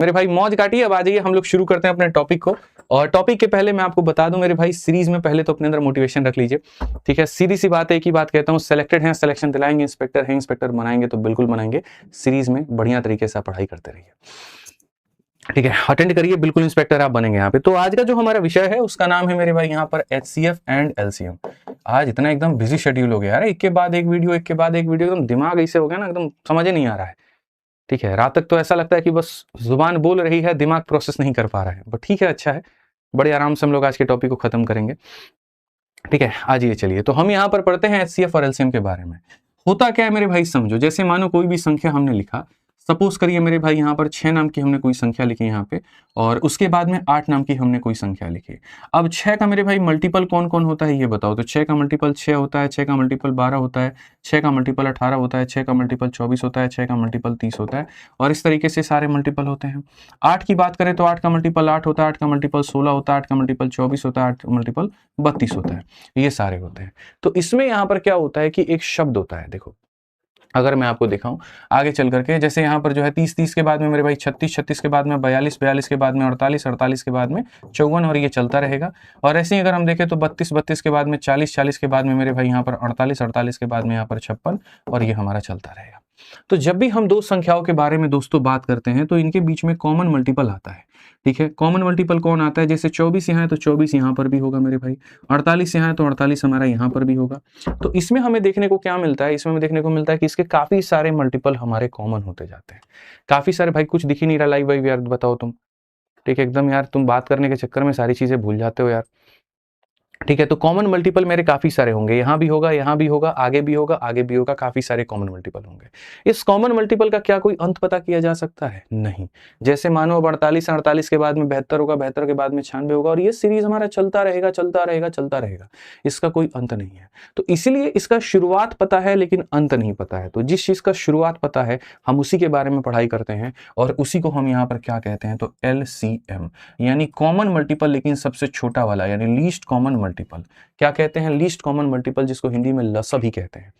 मेरे भाई मौज काटिए। अब आ जाइए, हम लोग शुरू करते हैं अपने टॉपिक को। और टॉपिक के पहले मैं आपको बता दूं मेरे भाई, सीरीज में पहले तो अपने अंदर मोटिवेशन रख लीजिए, ठीक है। सीधी सी बात है, एक ही बात कहता हूं, सेलेक्टेड हैं सिलेक्शन दिलाएंगे, इंस्पेक्टर हैं इंस्पेक्टर बनाएंगे, तो बिल्कुल बनाएंगे। सीरीज में बढ़िया तरीके से पढ़ाई करते रहिए, ठीक है। अटेंड करिए, बिल्कुल इंस्पेक्टर आप बनेंगे यहाँ पे। तो आज का जो हमारा विषय है उसका नाम है मेरे भाई यहाँ पर HCF एंड LCM। आज इतना एकदम बिजी शेड्यूल हो गया यार, एक के बाद एक वीडियो, एक के बाद एक वीडियो, एकदम दिमाग ऐसे हो गया ना, एकदम समझ ही नहीं आ रहा है, ठीक है। रात तक तो ऐसा लगता है कि बस जुबान बोल रही है, दिमाग प्रोसेस नहीं कर पा रहा है, बट ठीक है, अच्छा है, बड़े आराम से हम लोग आज के टॉपिक को खत्म करेंगे, ठीक है। आज ये चलिए, तो हम यहाँ पर पढ़ते हैं HCF और LCM के बारे में। होता क्या है मेरे भाई, समझो, जैसे मानो कोई भी संख्या हमने लिखा, सपोज करिए मेरे भाई यहाँ पर 6 नाम की हमने कोई संख्या लिखी यहाँ पे, और उसके बाद में 8 नाम की हमने कोई संख्या लिखी। अब 6 का मेरे भाई मल्टीपल कौन कौन होता है ये बताओ। तो 6 का मल्टीपल 6 होता है, 6 का मल्टीपल 12 होता है, 6 का मल्टीपल 18 होता है, 6 का मल्टीपल 24 होता है, 6 का मल्टीपल 30 होता है, और इस तरीके से सारे मल्टीपल होते हैं। 8 की बात करें तो 8 का मल्टीपल 8 होता है, 8 का मल्टीपल 16 होता है, 8 का मल्टीपल 24 होता है, 8 का मल्टीपल 32 होता है, ये सारे होते हैं। तो इसमें यहाँ पर क्या होता है कि एक शब्द होता है, देखो अगर मैं आपको दिखाऊं आगे चल करके, जैसे यहाँ पर जो है 30 के बाद में मेरे भाई 36 के बाद में 42 के बाद में 48 के बाद में 54, और ये चलता रहेगा। और ऐसे ही अगर हम देखें तो 32 के बाद में 40 के बाद में मेरे भाई यहाँ पर 48 के बाद में यहाँ पर 56, और ये हमारा चलता रहेगा। तो जब भी हम दो संख्याओं के बारे में दोस्तों बात करते हैं तो इनके बीच में कॉमन मल्टीपल आता है, ठीक है। कॉमन मल्टीपल कौन आता है, जैसे 24 यहाँ है तो 24 यहाँ पर भी होगा मेरे भाई, 48 यहाँ है तो 48 हमारा यहाँ पर भी होगा। तो इसमें हमें देखने को क्या मिलता है, इसमें हमें देखने को मिलता है कि इसके काफी सारे मल्टीपल हमारे कॉमन होते जाते हैं, काफी सारे। भाई कुछ दिख ही नहीं रहा लाइव भाई यार, बताओ तुम, ठीक है, एकदम यार तुम बात करने के चक्कर में सारी चीजें भूल जाते हो यार, ठीक है। तो कॉमन मल्टीपल मेरे काफी सारे होंगे, यहां भी होगा, यहां भी होगा, आगे भी होगा, आगे भी होगा, काफी सारे कॉमन मल्टीपल होंगे। इस कॉमन मल्टीपल का क्या कोई अंत पता किया जा सकता है? नहीं। जैसे मानो अब 48 के बाद में 72 होगा, 72 के बाद में 96 होगा, और ये सीरीज हमारा चलता रहेगा चलता रहेगा चलता रहेगा, इसका कोई अंत नहीं है। तो इसीलिए इसका शुरुआत पता है लेकिन अंत नहीं पता है। तो जिस चीज का शुरुआत पता है हम उसी के बारे में पढ़ाई करते हैं, और उसी को हम यहाँ पर क्या कहते हैं, तो LCM, यानी कॉमन मल्टीपल लेकिन सबसे छोटा वाला, यानी लीस्ट कॉमन मल्टीपल। क्या कहते हैं, लीस्ट कॉमन मल्टीपल, जिसको हिंदी में लसा भी कहते हैं।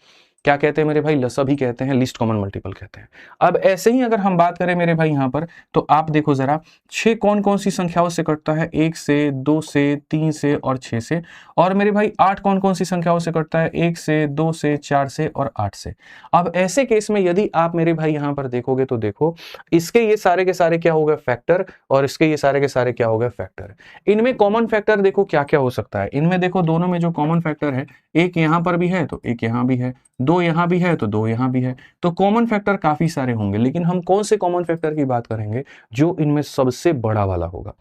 क्या कहते हैं मेरे भाई, लसा भी कहते हैं, लीस्ट कॉमन मल्टीपल कहते हैं। अब ऐसे ही अगर हम बात करें मेरे भाई यहाँ पर, तो आप देखो जरा, 6 कौन कौन सी संख्याओं से कटता है, 1 से, 2 से, 3 से और 6 से। और मेरे भाई 8 कौन कौन सी संख्याओं से कटता है, 1 से, 2 से, 4 से और 8 से। अब ऐसे केस में यदि आप मेरे भाई यहाँ पर देखोगे तो देखो, इसके ये सारे के सारे क्या हो गए, फैक्टर, और इसके ये सारे के सारे क्या हो गए, फैक्टर। इनमें कॉमन फैक्टर देखो क्या क्या हो सकता है, इनमें देखो दोनों में जो कॉमन फैक्टर है, एक यहां पर भी है तो एक यहां भी है, 2 यहां भी है तो 2 यहां भी है। तो कॉमन फैक्टर काफी सारे होंगे, लेकिन हम कौन से कॉमन फैक्टर की बात करेंगे, जो इनमें सबसे बड़ा वाला होगा,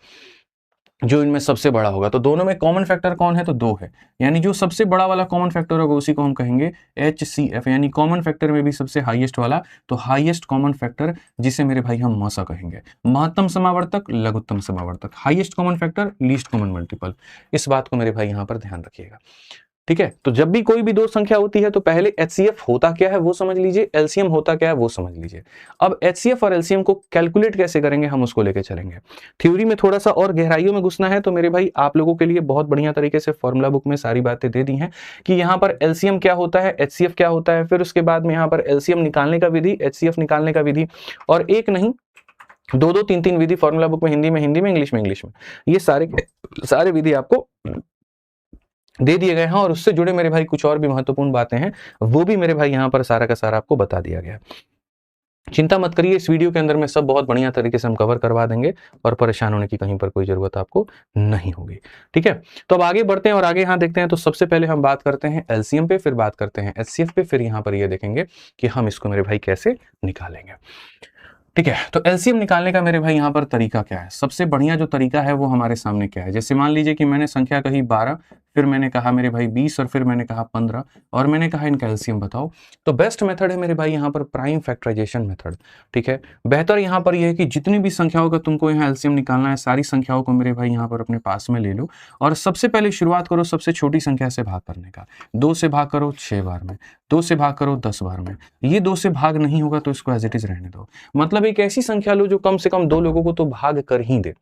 जो इनमें सबसे बड़ा होगा। तो दोनों में कॉमन फैक्टर कौन है, तो 2 है, यानी जो सबसे बड़ा वाला कॉमन फैक्टर होगा उसी को हम कहेंगे HCF, यानी कॉमन फैक्टर में भी सबसे हाईएस्ट वाला, तो हाईएस्ट कॉमन फैक्टर, जिसे मेरे भाई हम मसा कहेंगे। महत्तम समावर्तक, लघुत्तम समावर्तक, highest common factor, least common multiple. इस बात को मेरे भाई यहाँ पर ध्यान रखिएगा, ठीक है। तो जब भी कोई भी दो संख्या होती है तो पहले HCF होता क्या है वो समझ लीजिए, LCM होता क्या है वो समझ लीजिए। अब HCF और LCM को कैलकुलेट कैसे करेंगे हम उसको लेके चलेंगे। थ्योरी में थोड़ा सा और गहराइयों में घुसना है तो मेरे भाई आप लोगों के लिए बहुत बढ़िया तरीके से फॉर्मूला बुक में सारी बातें दे दी हैं कि यहाँ पर LCM क्या होता है, HCF क्या होता है, फिर उसके बाद में यहाँ पर LCM निकालने का विधि, HCF निकालने का विधि, और एक नहीं दो दो तीन तीन विधि फॉर्मूला बुक में, हिंदी में इंग्लिश में, ये सारे विधि आपको दे दिए गए हैं, और उससे जुड़े मेरे भाई कुछ और भी महत्वपूर्ण बातें हैं, वो भी मेरे भाई यहाँ पर सारा का सारा आपको बता दिया गया। चिंता मत करिए, इस वीडियो के अंदर में सब बहुत बढ़िया तरीके से हम कवर करवा देंगे, और परेशान होने की कहीं पर कोई जरूरत आपको नहीं होगी, ठीक है। तो अब आगे बढ़ते हैं और आगे यहाँ देखते हैं। तो सबसे पहले हम बात करते हैं LCM पे, फिर बात करते हैं HCF पे, फिर यहाँ पर ये देखेंगे कि हम इसको मेरे भाई कैसे निकालेंगे, ठीक है। तो LCM निकालने का मेरे भाई यहाँ पर तरीका क्या है, सबसे बढ़िया जो तरीका है वो हमारे सामने क्या है। जैसे मान लीजिए कि मैंने संख्या कही 12, फिर मैंने कहा मेरे भाई 20, और फिर मैंने कहा 15, और मैंने कहा इनका LCM बताओ। तो बेस्ट मेथड है मेरे भाई यहाँ पर प्राइम फैक्टराइजेशन मेथड, ठीक है। बेहतर यहाँ पर यह है कि जितनी भी संख्याओं का तुमको यहाँ LCM निकालना है, सारी संख्याओं को मेरे भाई यहाँ पर अपने पास में ले लो, और सबसे पहले शुरुआत करो सबसे छोटी संख्या से भाग करने का। 2 से भाग करो 6 बार में, 2 से भाग करो 10 बार में। ये 2 से भाग नहीं होगा तो इसको एज इट इज रहने दो। मतलब एक ऐसी संख्या लो जो कम से कम 2 लोगों को तो भाग कर ही दे,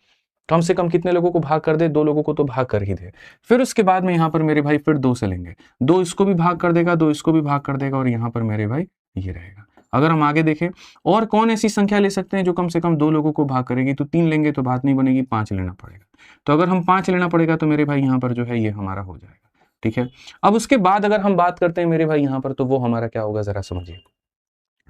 कम से कम कितने लोगों को भाग कर दे, 2 लोगों को तो भाग कर ही दे। फिर उसके बाद में यहाँ पर मेरे भाई फिर 2 से लेंगे, 2 इसको भी भाग कर देगा, 2 इसको भी भाग कर देगा, और यहाँ पर मेरे भाई ये रहेगा। अगर हम आगे देखें और कौन ऐसी संख्या ले सकते हैं जो कम से कम 2 लोगों को भाग करेगी, तो 3 लेंगे तो बात नहीं बनेगी, 5 लेना पड़ेगा। तो अगर हम 5 लेना पड़ेगा तो मेरे भाई यहाँ पर जो है ये हमारा हो जाएगा, ठीक है। अब उसके बाद अगर हम बात करते हैं मेरे भाई यहाँ पर, तो वो हमारा क्या होगा जरा समझिए,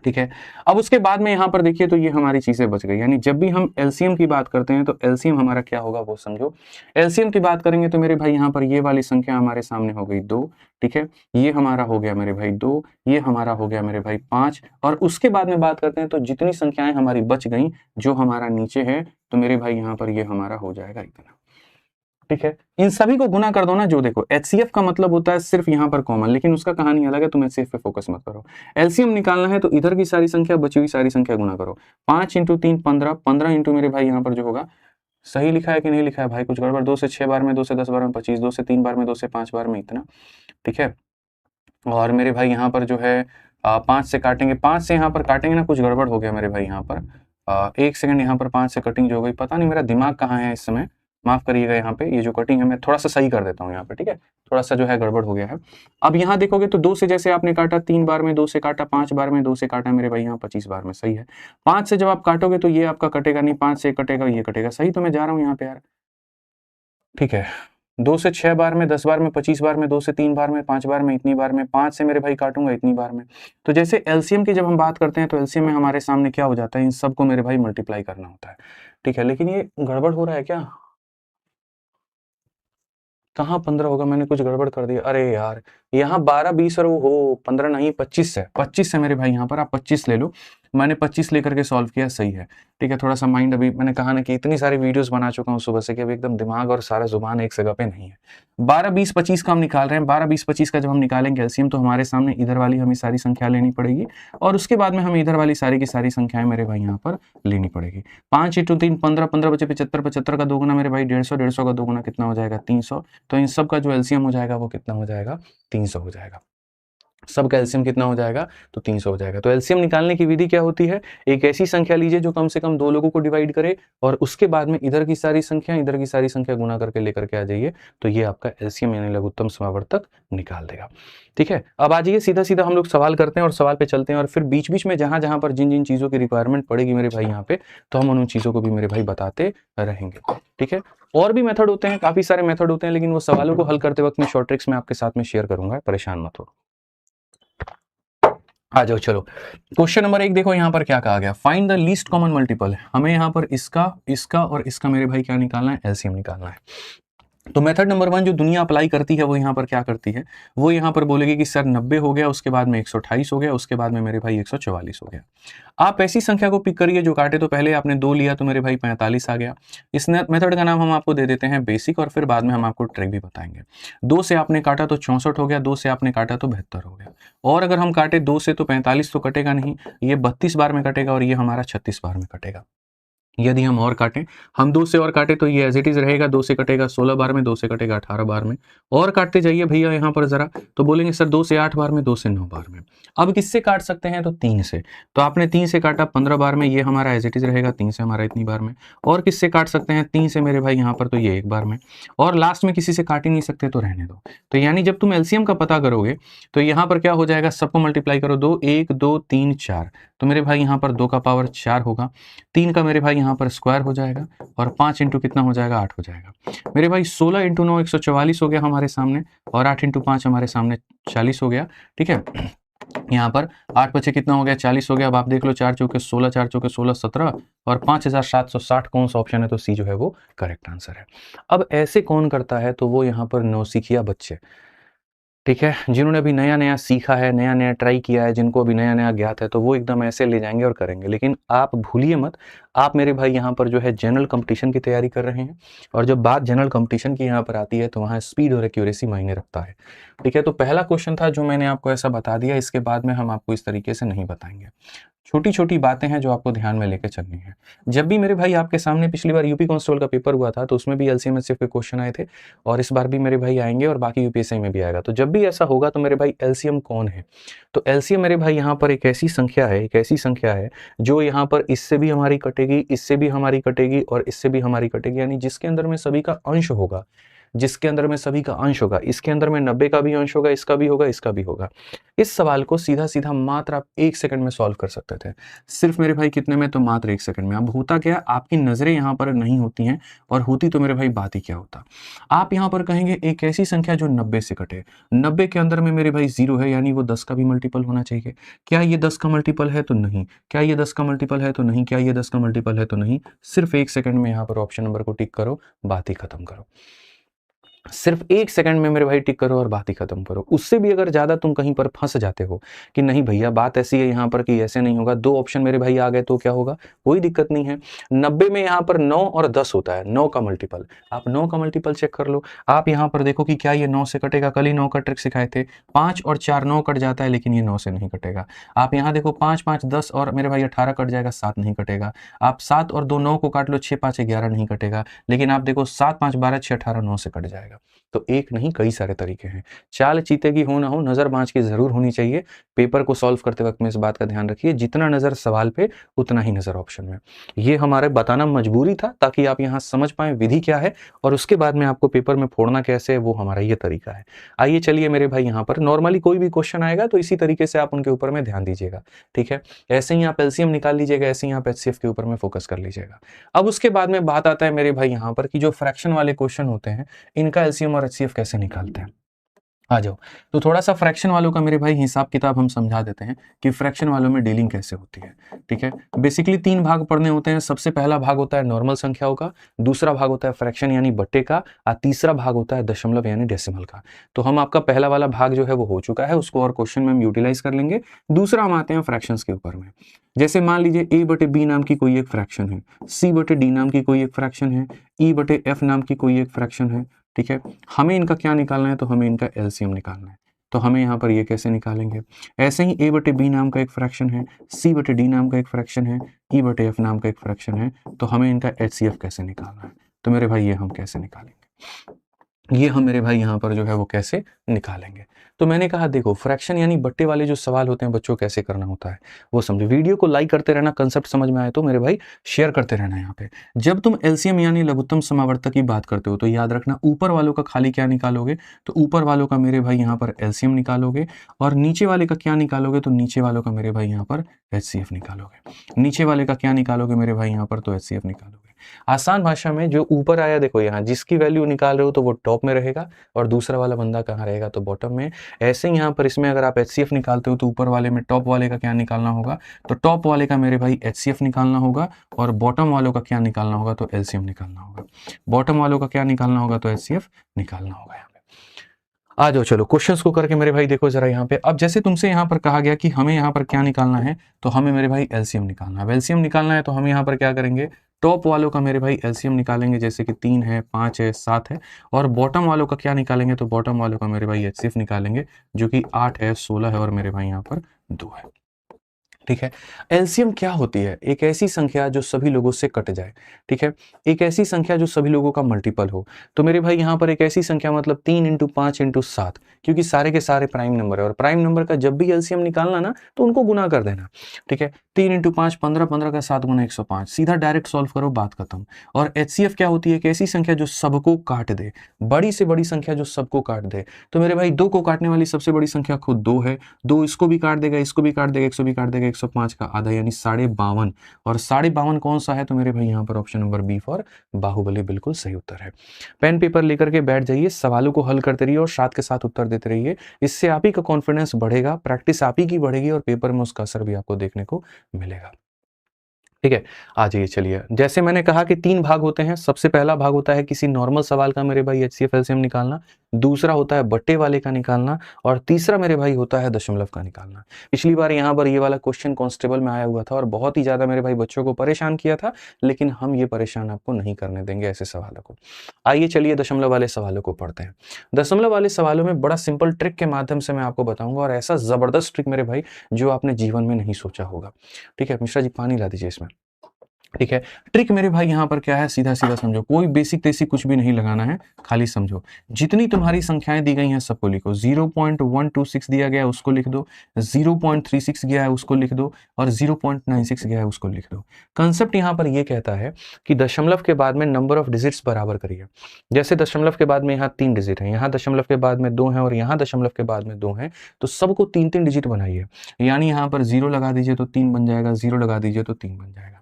ठीक है। अब उसके बाद में यहाँ पर देखिए तो ये हमारी चीजें बच गई, यानी जब भी हम एलसीएम की बात करते हैं तो एलसीएम हमारा क्या होगा वो समझो। एलसीएम की बात करेंगे तो मेरे भाई यहाँ पर ये वाली संख्या हमारे सामने हो गई 2, ठीक है। ये हमारा हो गया मेरे भाई 2, ये हमारा हो गया मेरे भाई 5, और उसके बाद में बात करते हैं तो जितनी संख्याएं हमारी बच गई जो हमारा नीचे है, तो मेरे भाई यहाँ पर ये हमारा हो जाएगा इतना, ठीक है। इन सभी को गुना कर दो ना, जो देखो एचसीएफ का मतलब होता है सिर्फ यहाँ पर कॉमन, लेकिन उसका कहानी अलग है, तुम एचसीएफ पे फोकस मत करो। एलसीएम निकालना है तो इधर की सारी संख्या बची हुई सारी संख्या गुना करो, 5 इंटू 3 15, 15 इंटू मेरे भाई यहाँ पर जो होगा, सही लिखा है कि नहीं लिखा है भाई, कुछ गड़बड़, 2 से 6 बार में, 2 से 10 बार में 25, 2 से 3 बार में, 2 से 5 बार में इतना, ठीक है। और मेरे भाई यहाँ पर जो है 5 से काटेंगे, 5 से यहाँ पर काटेंगे ना, कुछ गड़बड़ हो गया मेरे भाई यहाँ पर, 1 सेकंड, यहाँ पर 5 से कटिंग जो हो गई, पता नहीं मेरा दिमाग कहाँ है इस समय, माफ करिएगा। यहाँ पे ये जो कटिंग है मैं थोड़ा सा सही कर देता हूँ यहाँ पे, ठीक है, थोड़ा सा जो है गड़बड़ हो गया है। अब यहाँ देखोगे तो 2 से जैसे आपने काटा 3 बार में, 2 से काटा 5 बार में, 2 से काटा मेरे भाई यहाँ 25 बार में, सही है। 5 से जब आप काटोगे तो ये आपका कटेगा नहीं, 5 से कटेगा, ये कटेगा, सही तो मैं जा रहा हूँ यहाँ पे यार, ठीक है। 2 से 6 बार में, 10 बार में, 25 बार में, 2 से 3 बार में, 5 बार में, इतनी बार में, 5 से मेरे भाई काटूंगा इतनी बार में। तो जैसे एलसीएम की जब हम बात करते हैं तो एलसीएम में हमारे सामने क्या हो जाता है, इन सबको मेरे भाई मल्टीप्लाई करना होता है, ठीक है। लेकिन ये गड़बड़ हो रहा है क्या, कहाँ 15 होगा, मैंने कुछ गड़बड़ कर दिया, अरे यार यहाँ 12 20 और वो 15 नहीं 25 है, 25 है मेरे भाई, यहाँ पर आप 25 ले लो, मैंने 25 लेकर के सॉल्व किया, सही है, ठीक है। थोड़ा सा माइंड, अभी मैंने कहा ना कि इतनी सारी वीडियोस बना चुका हूँ सुबह से कि अभी एकदम दिमाग और सारा जुबान एक जगह पे नहीं है। 12 20 25 का हम निकाल रहे हैं, 12 20 25 का जब हम निकालेंगे एलसीएम तो हमारे सामने इधर वाली हमें सारी संख्या लेनी पड़ेगी, और उसके बाद में हमें इधर वाली सारी की सारी संख्याएं मेरे भाई यहाँ पर लेनी पड़ेगी। 5 इंटू 3 15, 15 बचे 75, 75 का दोगुना मेरे भाई 150, 150 का दोगुना कितना हो जाएगा 300, तो इन सब का जो एलसीएम हो जाएगा वो कितना हो जाएगा 300 हो जाएगा, सब का एलसीएम कितना हो जाएगा तो 300 हो जाएगा। तो एलसीएम निकालने की विधि क्या होती है, एक ऐसी संख्या लीजिए जो कम से कम 2 लोगों को डिवाइड करे, और उसके बाद में इधर की सारी संख्या गुना करके लेकर के आ जाइए, तो ये आपका एलसीएम यानी लघुत्तम समावर्तक निकाल देगा, ठीक है। अब आ जाइए सीधा सीधा हम लोग सवाल करते हैं और सवाल पे चलते हैं, और फिर बीच बीच में जहां जहां पर जिन जिन चीजों की रिक्वायरमेंट पड़ेगी मेरे भाई यहाँ पे, तो हम उन चीजों को भी मेरे भाई बताते रहेंगे, ठीक है। और भी मेथड होते हैं, काफी सारे मेथड होते हैं, लेकिन वो सवालों को हल करते वक्त मैं शॉर्ट ट्रिक्स में आपके साथ में शेयर करूंगा, परेशान मत हो। आ जाओ चलो, क्वेश्चन नंबर 1 देखो यहाँ पर क्या कहा गया, find the least common multiple. हमें यहाँ पर इसका और इसका मेरे भाई क्या निकालना है, एलसीएम निकालना है। तो मेथड नंबर 1 जो दुनिया अप्लाई करती है वो यहाँ पर क्या करती है, वो यहाँ पर बोलेगी कि सर 90 हो गया, उसके बाद में 128 हो गया, उसके बाद में मेरे भाई 144 हो गया। आप ऐसी संख्या को पिक करिए जो काटे, तो पहले आपने 2 लिया तो मेरे भाई 45 आ गया। इस मेथड का नाम हम आपको दे देते हैं बेसिक, और फिर बाद में हम आपको ट्रिक भी बताएंगे। 2 से आपने काटा तो 64 हो गया, 2 से आपने काटा तो 72 हो गया, और अगर हम काटे 2 से तो 45 तो कटेगा नहीं, ये 32 बार में कटेगा, और ये हमारा 36 बार में कटेगा। यदि हम और काटें, हम 2 से और काटे तो ये एज इट इज रहेगा, 2 से कटेगा 16 बार में, 2 से कटेगा 18 बार में, और काटते जाइए भैया यहाँ पर जरा, तो बोलेंगे सर 2 से 8 बार में, 2 से 9 बार में। अब किससे काट सकते हैं, तो 3 से, तो आपने 3 से काटा 15 बार में, ये हमारा एज इट इज रहेगा, 3 से हमारा इतनी बार में। और किससे काट सकते हैं, 3 से मेरे भाई यहाँ पर, तो ये 1 बार में, और लास्ट में किसी से काट ही नहीं सकते तो रहने दो। तो यानी जब तुम एलसीएम का पता करोगे तो यहाँ पर क्या हो जाएगा, सबको मल्टीप्लाई करो, 2 1 2 3 4, तो मेरे भाई यहाँ पर 2 का पावर 4 होगा, 3 का मेरे भाई यहाँ पर स्क्वायर हो जाएगा, और 5 इंटू कितना हो जाएगा 8 हो जाएगा मेरे भाई। 16 इंटू 9 144 हो गया हमारे सामने, और 8 इंटू 5 हमारे सामने 40 हो गया, ठीक है। यहाँ पर 8 बचे कितना हो गया 40 हो गया। अब आप देख लो 4 चौके 16, 4 चौके 16 17 और 5760 कौन सा ऑप्शन है, तो सी जो है वो करेक्ट आंसर है। अब ऐसे कौन करता है, तो वो यहाँ पर नौसिखिया बच्चे, ठीक है, जिन्होंने अभी नया नया सीखा है, नया नया ट्राई किया है, जिनको अभी नया नया ज्ञात है, तो वो एकदम ऐसे ले जाएंगे और करेंगे। लेकिन आप भूलिए मत, आप मेरे भाई यहाँ पर जो है जनरल कंपटीशन की तैयारी कर रहे हैं, और जब बात जनरल कंपटीशन की यहाँ पर आती है तो वहाँ स्पीड और एक्यूरेसी मायने रखता है, ठीक है। तो पहला क्वेश्चन था जो मैंने आपको ऐसा बता दिया, इसके बाद में हम आपको इस तरीके से नहीं बताएंगे। छोटी छोटी बातें हैं जो आपको ध्यान में लेकर चलनी है। जब भी मेरे भाई आपके सामने पिछली बार यूपी कांस्टेबल का पेपर हुआ था तो उसमें भी एलसीएम एचसीएफ के क्वेश्चन आए थे, और इस बार भी मेरे भाई आएंगे, और बाकी यूपीएससी में भी आएगा। तो जब भी ऐसा होगा तो मेरे भाई एलसीएम कौन है, तो एलसीएम मेरे भाई यहाँ पर एक ऐसी संख्या है जो यहाँ पर इससे भी हमारी कटेगी, इससे भी हमारी कटेगी, और इससे भी हमारी कटेगी, यानी जिसके अंदर में सभी का अंश होगा, जिसके अंदर में सभी का अंश होगा, इसके अंदर में 90 का भी अंश होगा, इसका भी होगा, इसका भी होगा। इस सवाल को सीधा सीधा मात्र आप 1 सेकंड में सॉल्व कर सकते थे। सिर्फ मेरे भाई कितने में, तो मात्र 1 सेकंड में। अब होता क्या, आपकी नजरें यहाँ पर नहीं होती हैं, और होती तो मेरे भाई बात ही क्या होता। आप यहाँ पर कहेंगे एक ऐसी संख्या जो 90 से कटे, 90 के अंदर में मेरे भाई 0 है, यानी वो 10 का भी मल्टीपल होना चाहिए। क्या ये 10 का मल्टीपल है, तो नहीं। क्या ये 10 का मल्टीपल है, तो नहीं। क्या ये 10 का मल्टीपल है, तो नहीं। सिर्फ 1 सेकंड में यहाँ पर ऑप्शन नंबर को टिक करो, बात ही खत्म करो। सिर्फ 1 सेकंड में मेरे भाई टिक करो और बात ही खत्म करो। उससे भी अगर ज्यादा तुम कहीं पर फंस जाते हो कि नहीं भैया बात ऐसी है यहाँ पर कि ऐसे नहीं होगा, 2 ऑप्शन मेरे भाई आ गए तो क्या होगा, कोई दिक्कत नहीं है। 90 में यहाँ पर 9 और 10 होता है, 9 का मल्टीपल। आप 9 का मल्टीपल चेक कर लो। आप यहाँ पर देखो कि क्या ये 9 से कटेगा, कल ही 9 का ट्रिक सिखाए थे। 5 और 4 9 कट जाता है, लेकिन ये 9 से नहीं कटेगा। आप यहाँ देखो 5 5 10 और मेरे भाई 18 कट जाएगा, 7 नहीं कटेगा। आप 7 और 2 9 को काट लो, 6 5 11 नहीं कटेगा। लेकिन आप देखो 7 5 12 6 18 9 से कट जाएगा। तो एक नहीं कई सारे तरीके हैं। चाल चीते की हो ना हो, नजर बांझ की जरूर होनी चाहिए। पेपर को सॉल्व करते वक्त में इस बात का ध्यान रखिए, जितना नजर सवाल पे उतना ही नजर ऑप्शन में। ये हमारे बताना मजबूरी था ताकि आप यहाँ समझ पाए विधि क्या है, और उसके बाद में आपको पेपर में फोड़ना कैसे है, वो हमारा ये तरीका है। आइए चलिए मेरे भाई, यहाँ पर नॉर्मली कोई भी क्वेश्चन आएगा तो इसी तरीके से आप उनके ऊपर में ध्यान दीजिएगा, ठीक है। ऐसे ही आप एलसीएम निकाल लीजिएगा, ऐसे ही आप एचसीएफ के ऊपर में फोकस कर लीजिएगा। अब उसके बाद में बात आता है मेरे भाई यहाँ पर कि जो फ्रैक्शन वाले क्वेश्चन होते हैं, इनका एलसीएम और एचसीएफ कैसे निकालते हैं। आ जाओ, तो थोड़ा सा फ्रैक्शन वालों का मेरे भाई हिसाब किताब हम समझा देते हैं कि फ्रैक्शन वालों में डीलिंग कैसे होती है, ठीक है। बेसिकली 3 भाग पढ़ने होते हैं। सबसे पहला भाग होता है नॉर्मल संख्याओं का, दूसरा भाग होता है फ्रैक्शन यानी बट्टे का, और तीसरा भाग होता है दशमलव यानी डेसिमल का। तो हम आपका पहला वाला भाग जो है वो हो चुका है, उसको और क्वेश्चन में हम यूटिलाइज कर लेंगे। दूसरा हम आते हैं फ्रैक्शंस के ऊपर में। जैसे मान लीजिए ए बटे बी नाम की कोई एक फ्रैक्शन है, सी बटे डी नाम की कोई एक फ्रैक्शन है, ई बटे एफ नाम की कोई एक फ्रैक्शन है, ठीक है। हमें इनका क्या निकालना है, तो हमें इनका एलसीएम निकालना है। तो हमें यहाँ पर ये कैसे निकालेंगे, ऐसे ही ए बटे बी नाम का एक फ्रैक्शन है, सी बटे डी नाम का एक फ्रैक्शन है, ई बटे एफ नाम का एक फ्रैक्शन है, तो हमें इनका एचसीएफ कैसे निकालना है। तो मेरे भाई ये हम कैसे निकालेंगे, ये हम मेरे भाई यहाँ पर जो है वो कैसे निकालेंगे। तो मैंने कहा देखो, फ्रैक्शन यानी बट्टे वाले जो सवाल होते हैं बच्चों, कैसे करना होता है वो समझो। वीडियो को लाइक करते रहना, कंसेप्ट समझ में आए तो मेरे भाई शेयर करते रहना। यहाँ पे जब तुम एलसीएम यानी लघुत्तम समावर्तक की बात करते हो तो याद रखना, ऊपर वालों का खाली क्या निकालोगे, तो ऊपर वालों का मेरे भाई यहाँ पर एलसीएम निकालोगे, और नीचे वाले का क्या निकालोगे, तो नीचे वालों का मेरे भाई यहाँ पर एचसीएफ निकालोगे। नीचे वाले का क्या निकालोगे मेरे भाई यहाँ पर, तो एचसीएफ निकालोगे। आसान भाषा में जो ऊपर आया देखो, यहाँ जिसकी वैल्यू निकाल रहे हो तो वो टॉप में रहेगा, और दूसरा वाला बंदा कहाँ रहेगा, तो बॉटम में। ऐसे ही यहाँ पर इसमें अगर आप एचसीएफ निकालते हो तो ऊपर वाले में टॉप वाले का क्या निकालना होगा, तो टॉप वाले का मेरे भाई एचसीएफ निकालना होगा, और बॉटम वालों का क्या निकालना होगा, तो एलसीएम निकालना होगा। बॉटम वालों का क्या निकालना होगा, तो एचसीएफ निकालना होगा। यहाँ पे आ जाओ, चलो क्वेश्चंस को करके मेरे भाई देखो जरा यहाँ पे। अब जैसे तुमसे यहाँ पर कहा गया कि हमें यहाँ पर क्या निकालना है, तो हमें मेरे भाई एलसीएम निकालना है। एलसीएम निकालना है तो हम यहाँ पर क्या करेंगे, टॉप वालों का मेरे भाई एलसीएम निकालेंगे, जैसे कि 3 है, 5 है, 7 है, और बॉटम वालों का क्या निकालेंगे, तो बॉटम वालों का मेरे भाई एचसीएफ निकालेंगे, जो कि 8 है, 16 है, और मेरे भाई यहाँ पर 2 है, ठीक है। एलसीएम क्या होती है, एक ऐसी संख्या जो सभी लोगों से कट जाए, ठीक है। एक ऐसी संख्या जो सभी लोगों का मल्टीपल हो। तो मेरे भाई यहाँ पर एक ऐसी संख्या मतलब 3 इंटू 5 इंटू 7, क्योंकि सारे के सारे प्राइम नंबर है, और प्राइम नंबर का जब भी एलसीएम निकालना ना तो उनको गुना कर देना, ठीक है। 3 इंटू 5 15, 15 का 7 गुना 105, सीधा डायरेक्ट सॉल्व करो, बात खत्म। और एचसीएफ क्या होती है, एक ऐसी संख्या जो सबको काट दे, बड़ी से बड़ी संख्या जो सबको काट दे। तो मेरे भाई 2 को काटने वाली सबसे बड़ी संख्या खुद 2 है, 2 इसको भी काट देगा, इसको भी काट देगा, 100 भी काट देगा, 105 का आधा यानी 52.5, और 52.5 कौन सा है, तो मेरे भाई यहाँ पर option number b for Baahubali बिल्कुल सही उत्तर है। पेन पेपर लेकर के बैठ जाइए, सवालों को हल करते रहिए और साथ के साथ उत्तर देते रहिए। इससे आप ही का कॉन्फिडेंस बढ़ेगा, प्रैक्टिस आप ही की बढ़ेगी, और पेपर में उसका असर भी आपको देखने को मिलेगा, ठीक है। आ जाइए, चलिए जैसे मैंने कहा कि 3 भाग होते हैं। सबसे पहला भाग होता है किसी नॉर्मल सवाल का मेरे भाई एचसीएफ एलसीएम निकालना, दूसरा होता है बट्टे वाले का निकालना, और तीसरा मेरे भाई होता है दशमलव का निकालना। पिछली बार यहाँ पर ये वाला क्वेश्चन कांस्टेबल में आया हुआ था और बहुत ही ज्यादा मेरे भाई बच्चों को परेशान किया था, लेकिन हम ये परेशान आपको नहीं करने देंगे ऐसे सवालों को। आइए चलिए दशमलव वाले सवालों को पढ़ते हैं। दशमलव वाले सवालों में बड़ा सिंपल ट्रिक के माध्यम से मैं आपको बताऊंगा, और ऐसा जबरदस्त ट्रिक मेरे भाई जो आपने जीवन में नहीं सोचा होगा, ठीक है। मिश्रा जी पानी ला दीजिए इसमें। ठीक है। ट्रिक मेरे भाई यहाँ पर क्या है, सीधा सीधा समझो, कोई बेसिक तेसिक कुछ भी नहीं लगाना है, खाली समझो। जितनी तुम्हारी संख्याएं दी गई हैं सबको लिखो, 0.126 दिया गया है उसको लिख दो, 0.36 गया है उसको लिख दो, और 0.96 गया है उसको लिख दो। कंसेप्ट यहाँ पर ये कहता है कि दशमलव के बाद में नंबर ऑफ डिजिट्स बराबर करिए। जैसे दशमलव के बाद में यहाँ 3 डिजिट है, यहाँ दशमलव के बाद में 2 है, और यहाँ दशमलव के बाद में 2 है, तो सबको 3-3 डिजिट बनाइए। यानी यहाँ पर 0 लगा दीजिए तो 3 बन जाएगा, 0 लगा दीजिए तो 3 बन जाएगा।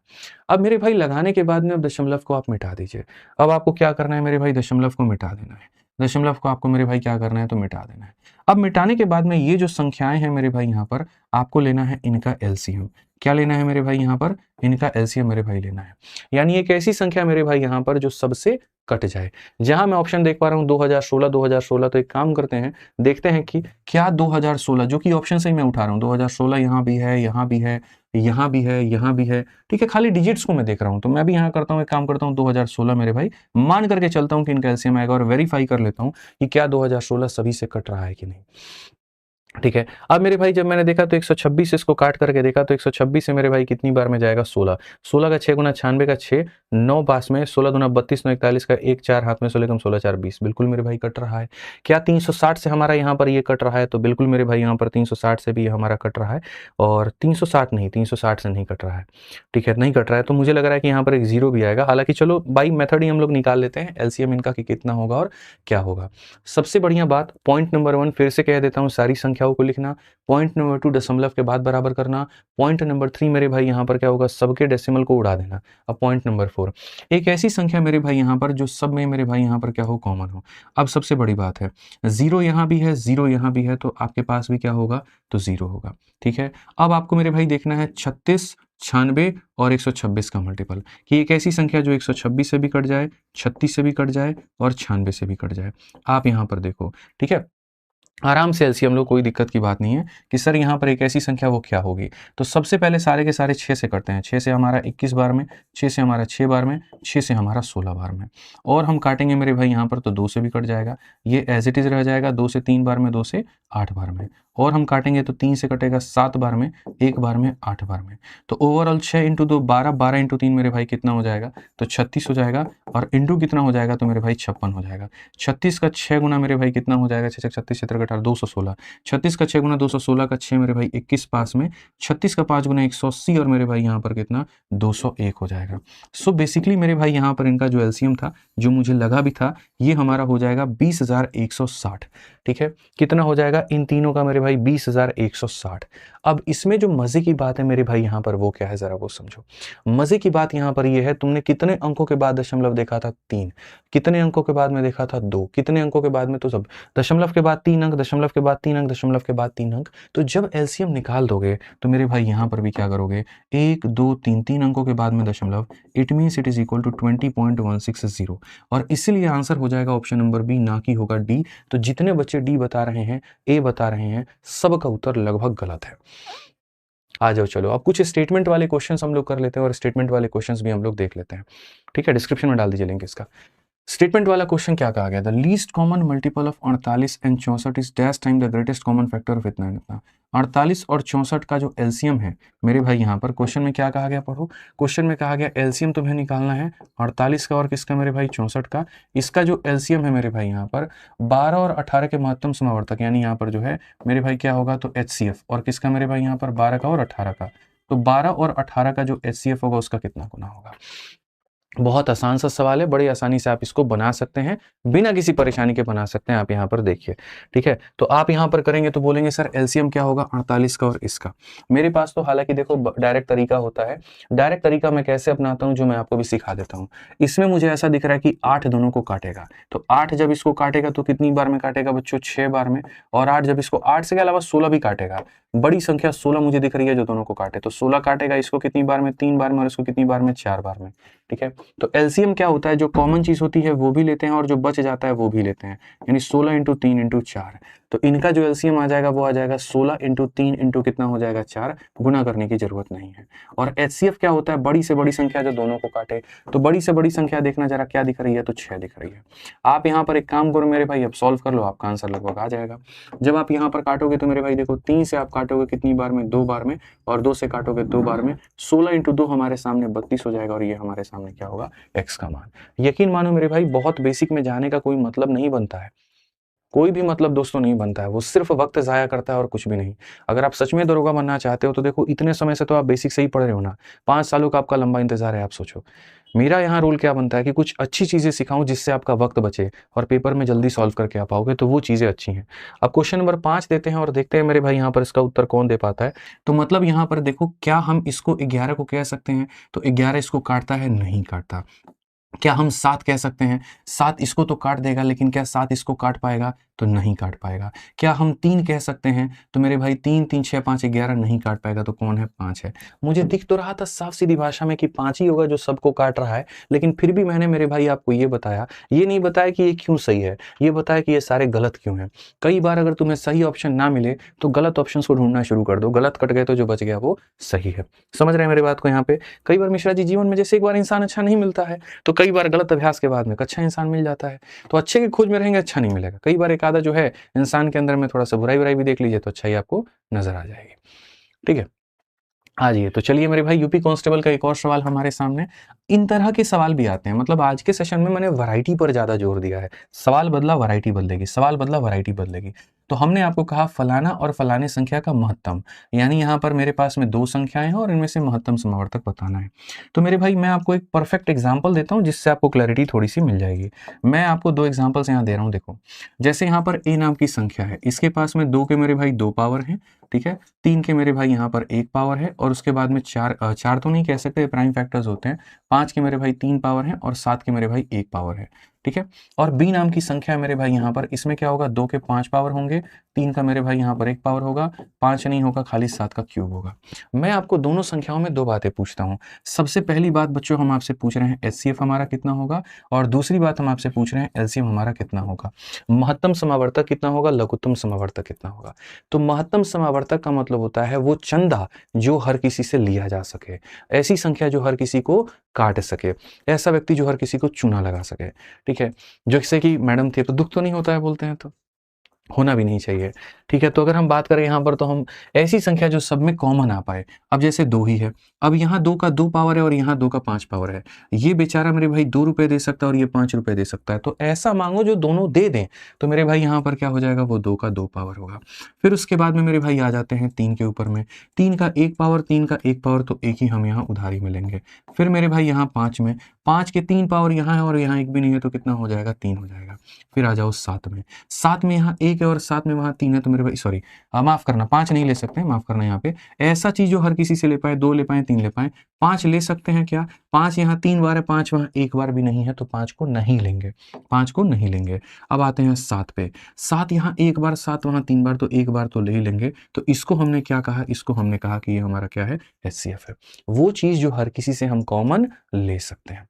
अब मेरे भाई लगाने के बाद में अब दशमलव को आप मिटा दीजिए। अब आपको क्या करना है मेरे भाई, दशमलव को मिटा देना है। दशमलव को आपको मेरे भाई क्या करना है, तो मिटा देना है। अब मिटाने के बाद में ये जो संख्याएं हैं मेरे भाई यहाँ पर आपको लेना है इनका एलसीएम। क्या लेना है मेरे भाई यहाँ पर, इनका एलसीएम मेरे भाई लेना है। यानी एक ऐसी संख्या मेरे भाई यहाँ पर जो सबसे कट जाए। जहां मैं ऑप्शन देख पा रहा हूँ 2016 2016, तो एक काम करते हैं, देखते हैं कि क्या 2016 जो कि ऑप्शन से ही मैं उठा रहा हूँ, 2016 यहाँ भी है, यहाँ भी है, यहाँ भी है, यहाँ भी है। ठीक है, खाली डिजिट्स को मैं देख रहा हूं, तो मैं भी यहाँ करता हूँ, एक काम करता हूँ, 2016 मेरे भाई मान करके चलता हूँ कि इनका एलसीएम आएगा, और वेरीफाई कर लेता हूँ कि क्या 2016 सभी से कट रहा है कि नहीं। ठीक है। अब मेरे भाई जब मैंने देखा तो 126, इसको काट करके देखा तो 126 से मेरे भाई कितनी बार में जाएगा, 16। 16 का 6 गुना 96 का 6, 9 पास में, 16 दूना 32, 9 41 का 1, 4 हाथ में, 16 कम 16 4 20। बिल्कुल मेरे भाई कट रहा है। क्या 360 से हमारा यहाँ पर ये कट रहा है, तो बिल्कुल मेरे भाई यहाँ पर 360 से भी हमारा कट रहा है, और 360 नहीं, 360 से नहीं कट रहा है। ठीक है, नहीं कट रहा है, तो मुझे लग रहा है कि यहाँ पर एक जीरो भी आएगा। हालांकि चलो बाई मेथड ही हम लोग निकाल लेते हैं एलसीएम इनका कि कितना होगा और क्या होगा। सबसे बढ़िया बात, पॉइंट नंबर 1 फिर से कह देता हूँ, सारी संख्याओं को लिखना। पॉइंट नंबर 2 दशमलव के बाद बराबर करना। पॉइंट नंबर 3 मेरे भाई यहाँ पर क्या होगा, सबके डेसिमल को उड़ा देना। अब पॉइंट नंबर 4, एक ऐसी संख्या मेरे भाई यहाँ पर जो सब में मेरे भाई यहाँ पर क्या हो, कॉमन हो। अब सबसे बड़ी बात है, 0 यहाँ भी है, 0 यहाँ भी है, तो आपके पास भी क्या होगा, तो 0 होगा। ठीक है। अब आपको मेरे भाई देखना है 36, 96 और 126 का मल्टीपल, कि एक ऐसी संख्या जो 126 से भी कट जाए, 36 से भी कट जाए, और 96 से भी कट जाए। आप यहाँ पर देखो, ठीक है, आराम से एलसीएम लो, कोई दिक्कत की बात नहीं है कि सर यहाँ पर एक ऐसी संख्या वो क्या होगी। तो सबसे पहले सारे के सारे 6 से करते हैं। 6 से हमारा 21 बार में, 6 से हमारा 6 बार में, 6 से हमारा 16 बार में, और हम काटेंगे मेरे भाई यहाँ पर तो 2 से भी कट जाएगा, ये एज इट इज रह जाएगा, 2 से 3 बार में, 2 से 8 बार में, और हम काटेंगे तो 3 से कटेगा 7 बार में, 1 बार में, 8 बार में। तो ओवरऑल 6 इंटू 2 12, 12 इंटू 3 मेरे भाई कितना हो जाएगा, तो 36 हो जाएगा, और इंटू कितना हो जाएगा, तो मेरे भाई 56 हो जाएगा। 36 का 6 गुना मेरे भाई कितना हो जाएगा, 6 36 7 18 216। 36 का 6 गुना 216 का 6 मेरे भाई 21 पास में, 36 का 5 गुना 180, और मेरे भाई यहाँ पर कितना, 201 हो जाएगा। सो बेसिकली मेरे भाई यहाँ पर इनका जो एलसीएम था, जो मुझे लगा भी था, ये हमारा हो जाएगा 20,160। ठीक है, कितना हो जाएगा इन तीनों का मेरे भाई, 20,160। अब इसमें जो मजे की बात है मेरे भाई यहाँ पर वो क्या है, जरा वो समझो। मजे की बात यहाँ पर ये है, तुमने कितने अंकों के बाद दशमलव देखा था, 3। कितने अंकों के बाद में देखा था, 2। कितने अंकों के बाद में, तो सब दशमलव के बाद 3 अंक, दशमलव के बाद 3 अंक, दशमलव के बाद 3 अंक। तो जब एलसीएम निकाल दोगे तो मेरे भाई यहाँ पर भी क्या करोगे, 1 2 3 3 अंकों के बाद में दशमलव, it means it is equal to 20.160, और इसीलिए आंसर हो जाएगा ऑप्शन नंबर बी, ना कि होगा डी। तो जितने बच्चे डी बता रहे हैं, ए बता रहे हैं, सबका उत्तर लगभग गलत है। आ जाओ चलो, अब कुछ स्टेटमेंट वाले क्वेश्चंस हम लोग कर लेते हैं, और स्टेटमेंट वाले क्वेश्चंस भी हम लोग देख लेते हैं। ठीक है, डिस्क्रिप्शन में डाल दीजिए लिंक इसका। स्टेटमेंट वाला क्वेश्चन क्या कहा गया, the least common multiple of 48 and 64 is dash time the greatest common factor of इतना इतना। 48 और 64 का जो एलसीएम है मेरे भाई यहाँ पर क्वेश्चन में क्या कहा गया, पढ़ो। क्वेश्चन में कहा गया एलसीएम तुम्हें निकालना है 48 का और किसका मेरे भाई, 64 का। इसका जो एलसीएम है मेरे भाई यहाँ पर 12 और 18 के महत्तम समावर्तक, यानी यहाँ पर जो है मेरे भाई क्या होगा, तो HCF, और किसका मेरे भाई यहाँ पर 12 का और 18 का। तो 12 और 18 का जो HCF होगा उसका कितना गुना होगा। बहुत आसान सा सवाल है, बड़ी आसानी से आप इसको बना सकते हैं, बिना किसी परेशानी के बना सकते हैं। आप यहाँ पर देखिए, ठीक है, तो आप यहाँ पर करेंगे तो बोलेंगे सर एलसीएम क्या होगा 48 का और इसका। मेरे पास तो हालांकि देखो डायरेक्ट तरीका होता है। डायरेक्ट तरीका मैं कैसे अपनाता हूँ, जो मैं आपको भी सिखा देता हूँ। इसमें मुझे ऐसा दिख रहा है कि 8 दोनों को काटेगा, तो 8 जब इसको काटेगा तो कितनी बार में काटेगा बच्चों, 6 बार में। और 8 जब इसको 8 से के अलावा 16 भी काटेगा, बड़ी संख्या 16 मुझे दिख रही है जो दोनों को काटे, तो 16 काटेगा इसको कितनी बार में, 3 बार में, और इसको कितनी बार में, 4 बार में। ठीक है। तो एलसीएम क्या होता है, जो कॉमन चीज होती है वो भी लेते हैं और जो बच जाता है वो भी लेते हैं, यानी 16 इंटू 3 इंटू 4। तो इनका जो एलसीएम आ जाएगा वो आ जाएगा 16 इंटू 3 इंटू कितना हो जाएगा 4, गुना करने की जरूरत नहीं है। और एचसीएफ क्या होता है, बड़ी से बड़ी संख्या जो दोनों को काटे। तो बड़ी से बड़ी संख्या देखना जरा क्या दिख रही है, तो 6 दिख रही है। आप यहाँ पर एक काम करो मेरे भाई, अब सॉल्व कर लो, आपका आंसर लगभग आ जाएगा। जब आप यहाँ पर काटोगे तो मेरे भाई देखो 3 से आप काटोगे कितनी बार में, 2 बार में, और 2 से काटोगे 2 बार में, 16 इंटू 2 हमारे सामने 32 हो जाएगा, और ये हमारे सामने क्या होगा, एक्स का मान। यकीन मानो मेरे भाई, बहुत बेसिक में जाने का कोई मतलब नहीं बनता है, कोई भी मतलब दोस्तों नहीं बनता है, वो सिर्फ वक्त जाया करता है और कुछ भी नहीं। अगर आप सच में दरोगा बनना चाहते हो तो देखो, इतने समय से तो आप बेसिक से ही पढ़ रहे हो ना, 5 सालों का आपका लंबा इंतजार है। आप सोचो मेरा यहाँ रोल क्या बनता है कि कुछ अच्छी चीजें सिखाऊं जिससे आपका वक्त बचे और पेपर में जल्दी सॉल्व करके आ पाओगे, तो वो चीजें अच्छी हैं। अब क्वेश्चन नंबर 5 देते हैं और देखते हैं मेरे भाई यहाँ पर इसका उत्तर कौन दे पाता है। तो मतलब यहाँ पर देखो, क्या हम इसको 11 को कह सकते हैं, तो 11 इसको काटता है, नहीं काटता। क्या हम 7 कह सकते हैं, 7 इसको तो काट देगा, लेकिन क्या 7 इसको काट पाएगा, तो नहीं काट पाएगा। क्या हम 3 कह सकते हैं, तो मेरे भाई 3 3 6 5 11 नहीं काट पाएगा, तो कौन है, 5 है। मुझे दिख तो रहा था साफ सीधी भाषा में कि 5 ही होगा जो सबको काट रहा है, लेकिन फिर भी मैंने मेरे भाई आपको ये बताया, ये नहीं बताया कि ये क्यों सही है, ये बताया कि ये सारे गलत क्यों हैं। कई बार अगर तुम्हें सही ऑप्शन ना मिले तो गलत ऑप्शन को ढूंढना शुरू कर दो, गलत कट गए तो जो बच गया वो सही है। समझ रहे हैं मेरी बात को यहाँ पे। कई बार मिश्रा जी जीवन में जैसे एक बार इंसान अच्छा नहीं मिलता है, तो कई बार गलत अभ्यास के बाद में अच्छा इंसान मिल जाता है। तो अच्छे की खोज में रहेंगे, अच्छा नहीं मिलेगा। कई बार एक आधा जो है इंसान के अंदर में थोड़ा सा बुराई बुराई भी देख लीजिए तो अच्छाई आपको नजर आ जाएगी। ठीक है, आ जाइए। तो चलिए मेरे भाई, यूपी कांस्टेबल का एक और सवाल हमारे सामने। इन तरह के सवाल भी आते हैं, मतलब आज के सेशन में मैंने वैरायटी पर ज्यादा जोर दिया है। सवाल बदला वैरायटी बदलेगी, सवाल बदला वैरायटी बदलेगी। तो हमने आपको कहा फलाना और फलाने संख्या का महत्तम, यानी यहाँ पर मेरे पास में 2 संख्याएं हैं और इनमें से महत्तम समावर्तक बताना है। तो मेरे भाई मैं आपको एक परफेक्ट एग्जाम्पल देता हूँ जिससे आपको क्लैरिटी थोड़ी सी मिल जाएगी। मैं आपको 2 एग्जाम्पल्स यहाँ दे रहा हूँ। देखो, जैसे यहाँ पर ए नाम की संख्या है, इसके पास में 2 के मेरे भाई 2 पावर है, ठीक है। 3 के मेरे भाई यहाँ पर 1 पावर है, और उसके बाद में 4 तो नहीं कह सकते, प्राइम फैक्टर्स होते हैं। 5 के मेरे भाई 3 पावर है, और 7 के मेरे भाई 1 पावर है, ठीक है। और बी नाम की संख्या मेरे भाई यहाँ पर, इसमें क्या होगा, 2 के 5 पावर होंगे, 3 का मेरे भाई यहाँ पर 1 पावर होगा, 5 नहीं होगा, खाली 7 का क्यूब होगा। मैं आपको दोनों संख्याओं में 2 बातें पूछता हूँ। सबसे पहली बात बच्चों, हम आपसे पूछ रहे हैं एचसीएफ हमारा कितना होगा, और दूसरी बात हम आपसे पूछ रहे हैं एलसीएम हमारा कितना होगा, महत्तम समावर्तक कितना होगा, लघुत्तम समावर्तक कितना होगा। तो महत्तम समावर्तक का मतलब होता है वो चंदा जो हर किसी से लिया जा सके, ऐसी संख्या जो हर किसी को काट सके, ऐसा व्यक्ति जो हर किसी को चूना लगा सके, ठीक है। जैसे कि मैडम थी, तो दुख तो नहीं होता है बोलते हैं, तो होना भी नहीं चाहिए, ठीक है। तो अगर हम बात करें यहाँ पर, तो हम ऐसी संख्या जो सब में कॉमन आ पाए। अब जैसे 2 ही है, अब यहाँ 2 का 2 पावर है और यहाँ 2 का 5 पावर है। ये बेचारा मेरे भाई 2 रुपए दे सकता है और ये 5 रुपए दे सकता है, तो ऐसा मांगो जो दोनों दे दें। तो मेरे भाई यहाँ पर क्या हो जाएगा, वो 2 का 2 पावर होगा। फिर उसके बाद में मेरे भाई आ जाते हैं 3 के ऊपर में, 3 का 1 पावर, 3 का 1 पावर, तो एक ही हम यहाँ उधारी में लेंगे। फिर मेरे भाई यहाँ 5 में, 5 के 3 पावर यहाँ है और यहाँ 1 भी नहीं है, तो कितना हो जाएगा, 3 हो जाएगा। फिर आ जाओ 7 में, 7 में यहाँ 1 है और 7 में वहाँ 3 है, तो मेरे भाई सॉरी, माफ करना, 5 नहीं ले सकते हैं, माफ करना। यहाँ पे ऐसा चीज जो हर किसी से ले पाए, 2 ले पाए, 3 ले पाए, 5 ले सकते हैं क्या, 5 यहाँ 3 बार है, 5 वहाँ 1 बार भी नहीं है, तो 5 को नहीं लेंगे, 5 को नहीं लेंगे। अब आते हैं 7 पे, 7 यहाँ 1 बार, 7 वहाँ 3 बार, तो 1 बार तो ले ही लेंगे। तो इसको हमने क्या कहा, इसको हमने कहा कि ये हमारा क्या है, एचसीएफ है, वो चीज जो हर किसी से हम कॉमन ले सकते हैं,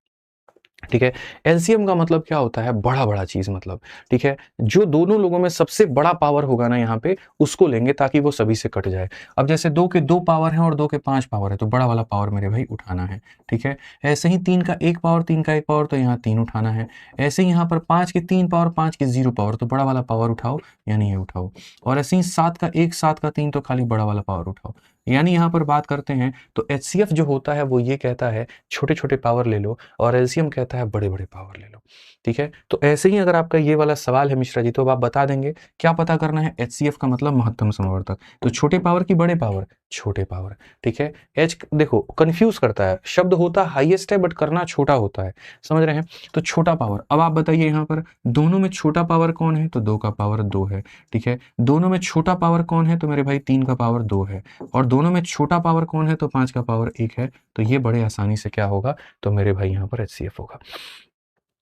ठीक है। एलसीएम का मतलब क्या होता है, बड़ा बड़ा चीज मतलब, ठीक है। जो दोनों लोगों में सबसे बड़ा पावर होगा ना यहाँ पे, उसको लेंगे ताकि वो सभी से कट जाए। अब जैसे 2 के 2 पावर हैं और 2 के 5 पावर है, तो बड़ा वाला पावर मेरे भाई उठाना है, ठीक है। ऐसे ही 3 का 1 पावर, 3 का 1 पावर, तो यहाँ 3 उठाना है। ऐसे ही यहाँ पर 5 के 3 पावर, 5 के 0 पावर, तो बड़ा वाला पावर उठाओ, यानी ये उठाओ। और ऐसे ही 7 का 1, 7 का 3, तो खाली बड़ा वाला पावर उठाओ। यानी यहाँ पर बात करते हैं तो एचसीएफ जो होता है वो ये कहता है छोटे छोटे पावर ले लो, और एलसीएम कहता है बड़े बड़े पावर ले लो, ठीक है। तो ऐसे ही अगर आपका ये वाला सवाल है मिश्रा जी, तो अब आप बता देंगे क्या पता करना है, एचसीएफ का मतलब महत्तम समावर्तक, तो छोटे पावर की बड़े पावर, छोटे पावर, ठीक है। एच देखो कंफ्यूज करता है, शब्द होता हाईएस्ट है बट करना छोटा होता है, समझ रहे हैं। तो छोटा पावर, अब आप बताइए यहाँ पर दोनों में छोटा पावर कौन है, तो 2 का पावर 2 है, ठीक है। दोनों में छोटा पावर कौन है, तो मेरे भाई 3 का पावर 2 है। और दोनों में छोटा पावर कौन है, तो 5 का पावर 1 है। तो ये बड़े आसानी से क्या होगा, तो मेरे भाई यहाँ पर एचसीएफ होगा।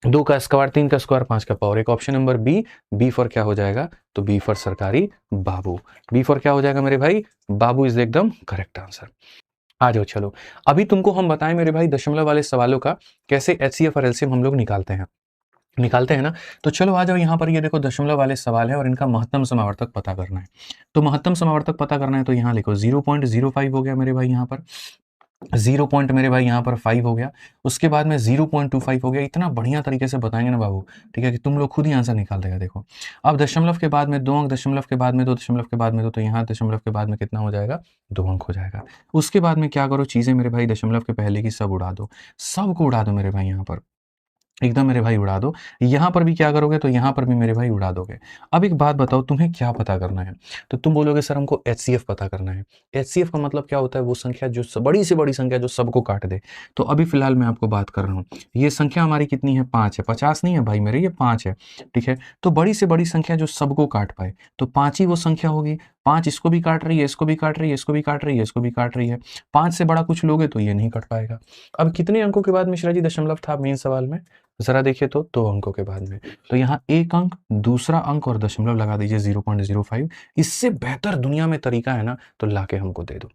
2 का स्क्वायर, 3 का स्क्वायर, 5 का पावर, एक option number b. B for क्या हो जाएगा, तो बी फॉर सरकारी बाबू। बी फॉर क्या हो जाएगा मेरे भाई, बाबू इज एकदम करेक्ट आंसर। आ जाओ चलो। अभी तुमको हम बताएं मेरे भाई दशमलव वाले सवालों का कैसे एचसीएफ और एलसीएम हम लोग निकालते हैं ना। तो चलो आ जाओ यहाँ पर, ये देखो दशमलव वाले सवाल है और इनका महत्तम समावर्तक पता करना है। तो महत्तम समावर्तक पता करना है तो यहाँ लिखो 0.05 हो गया मेरे भाई, यहाँ पर 0 पॉइंट मेरे भाई यहाँ पर 5 हो गया, उसके बाद में 0.25 हो गया। इतना बढ़िया तरीके से बताएंगे ना बाबू, ठीक है, कि तुम लोग खुद ही आंसर निकाल देगा। देखो अब दशमलव के बाद में 2 अंक, दशमलव के बाद में 2, दशमलव के बाद में 2, तो यहाँ दशमलव के बाद में कितना हो जाएगा, 2 अंक हो जाएगा। उसके बाद में क्या करो, चीजें मेरे भाई दशमलव के पहले की सब उड़ा दो, सबको उड़ा दो मेरे भाई, यहाँ पर एकदम मेरे भाई उड़ा दो। यहाँ पर भी क्या करोगे, तो यहाँ पर भी मेरे भाई उड़ा दोगे। अब एक बात बताओ, तुम्हें क्या पता करना है, तो तुम बोलोगे सर हमको एचसीएफ पता करना है। एचसीएफ का मतलब क्या होता है, वो संख्या जो बड़ी से बड़ी संख्या जो सबको काट दे। तो अभी फिलहाल मैं आपको बात कर रहा हूँ, ये संख्या हमारी कितनी है, 5 है, 50 नहीं है भाई मेरे, ये 5 है, ठीक है। तो बड़ी से बड़ी संख्या जो सबको काट पाए, तो 5 ही वो संख्या होगी। 5 इसको भी काट रही है, इसको भी काट रही है, इसको भी काट रही है, इसको भी काट रही है। 5 से बड़ा कुछ लोगे तो ये नहीं कट पाएगा। अब कितने अंकों के बाद मिश्रा जी दशमलव था मेन सवाल में, जरा देखिए तो 2 अंकों के बाद में। तो यहाँ 1 अंक, दूसरा अंक और दशमलव लगा दीजिए 0.05। इससे बेहतर दुनिया में तरीका है ना, तो लाके हमको दे दो।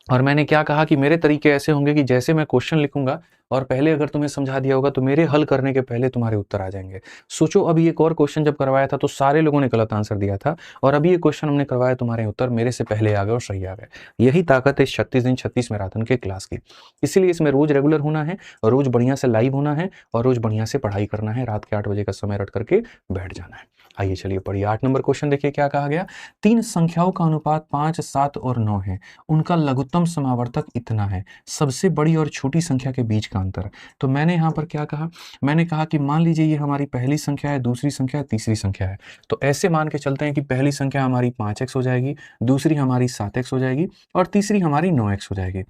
और मैंने क्या कहा कि मेरे तरीके ऐसे होंगे कि जैसे मैं क्वेश्चन लिखूंगा और पहले अगर तुम्हें समझा दिया होगा तो मेरे हल करने के पहले तुम्हारे उत्तर आ जाएंगे। सोचो अभी एक और क्वेश्चन जब करवाया था तो सारे लोगों ने गलत आंसर दिया था, और अभी ये क्वेश्चन हमने करवाया, तुम्हारे उत्तर मेरे से पहले आ गए और सही आ गए। यही ताकत है 36 दिन 36 मैराथन के क्लास की। इसीलिए इसमें रोज रेगुलर होना है, रोज बढ़िया से लाइव होना है, और रोज बढ़िया से पढ़ाई करना है। रात के 8 बजे का समय रट करके बैठ जाना है। आइए चलिए पढ़िए 8 नंबर क्वेश्चन देखिए क्या कहा गया। 3 संख्याओं का अनुपात 5, 7 और 9 है, उनका लघुत्तम समावर्तक इतना है, सबसे बड़ी और छोटी संख्या के बीच का अंतर। तो मैंने यहाँ पर क्या कहा, मैंने कहा कि मान लीजिए ये हमारी पहली संख्या है, दूसरी संख्या है, तीसरी संख्या है। तो ऐसे मान के चलते हैं कि पहली संख्या हमारी 5x हो जाएगी, दूसरी हमारी 7x हो जाएगी, और तीसरी हमारी 9x हो जाएगी,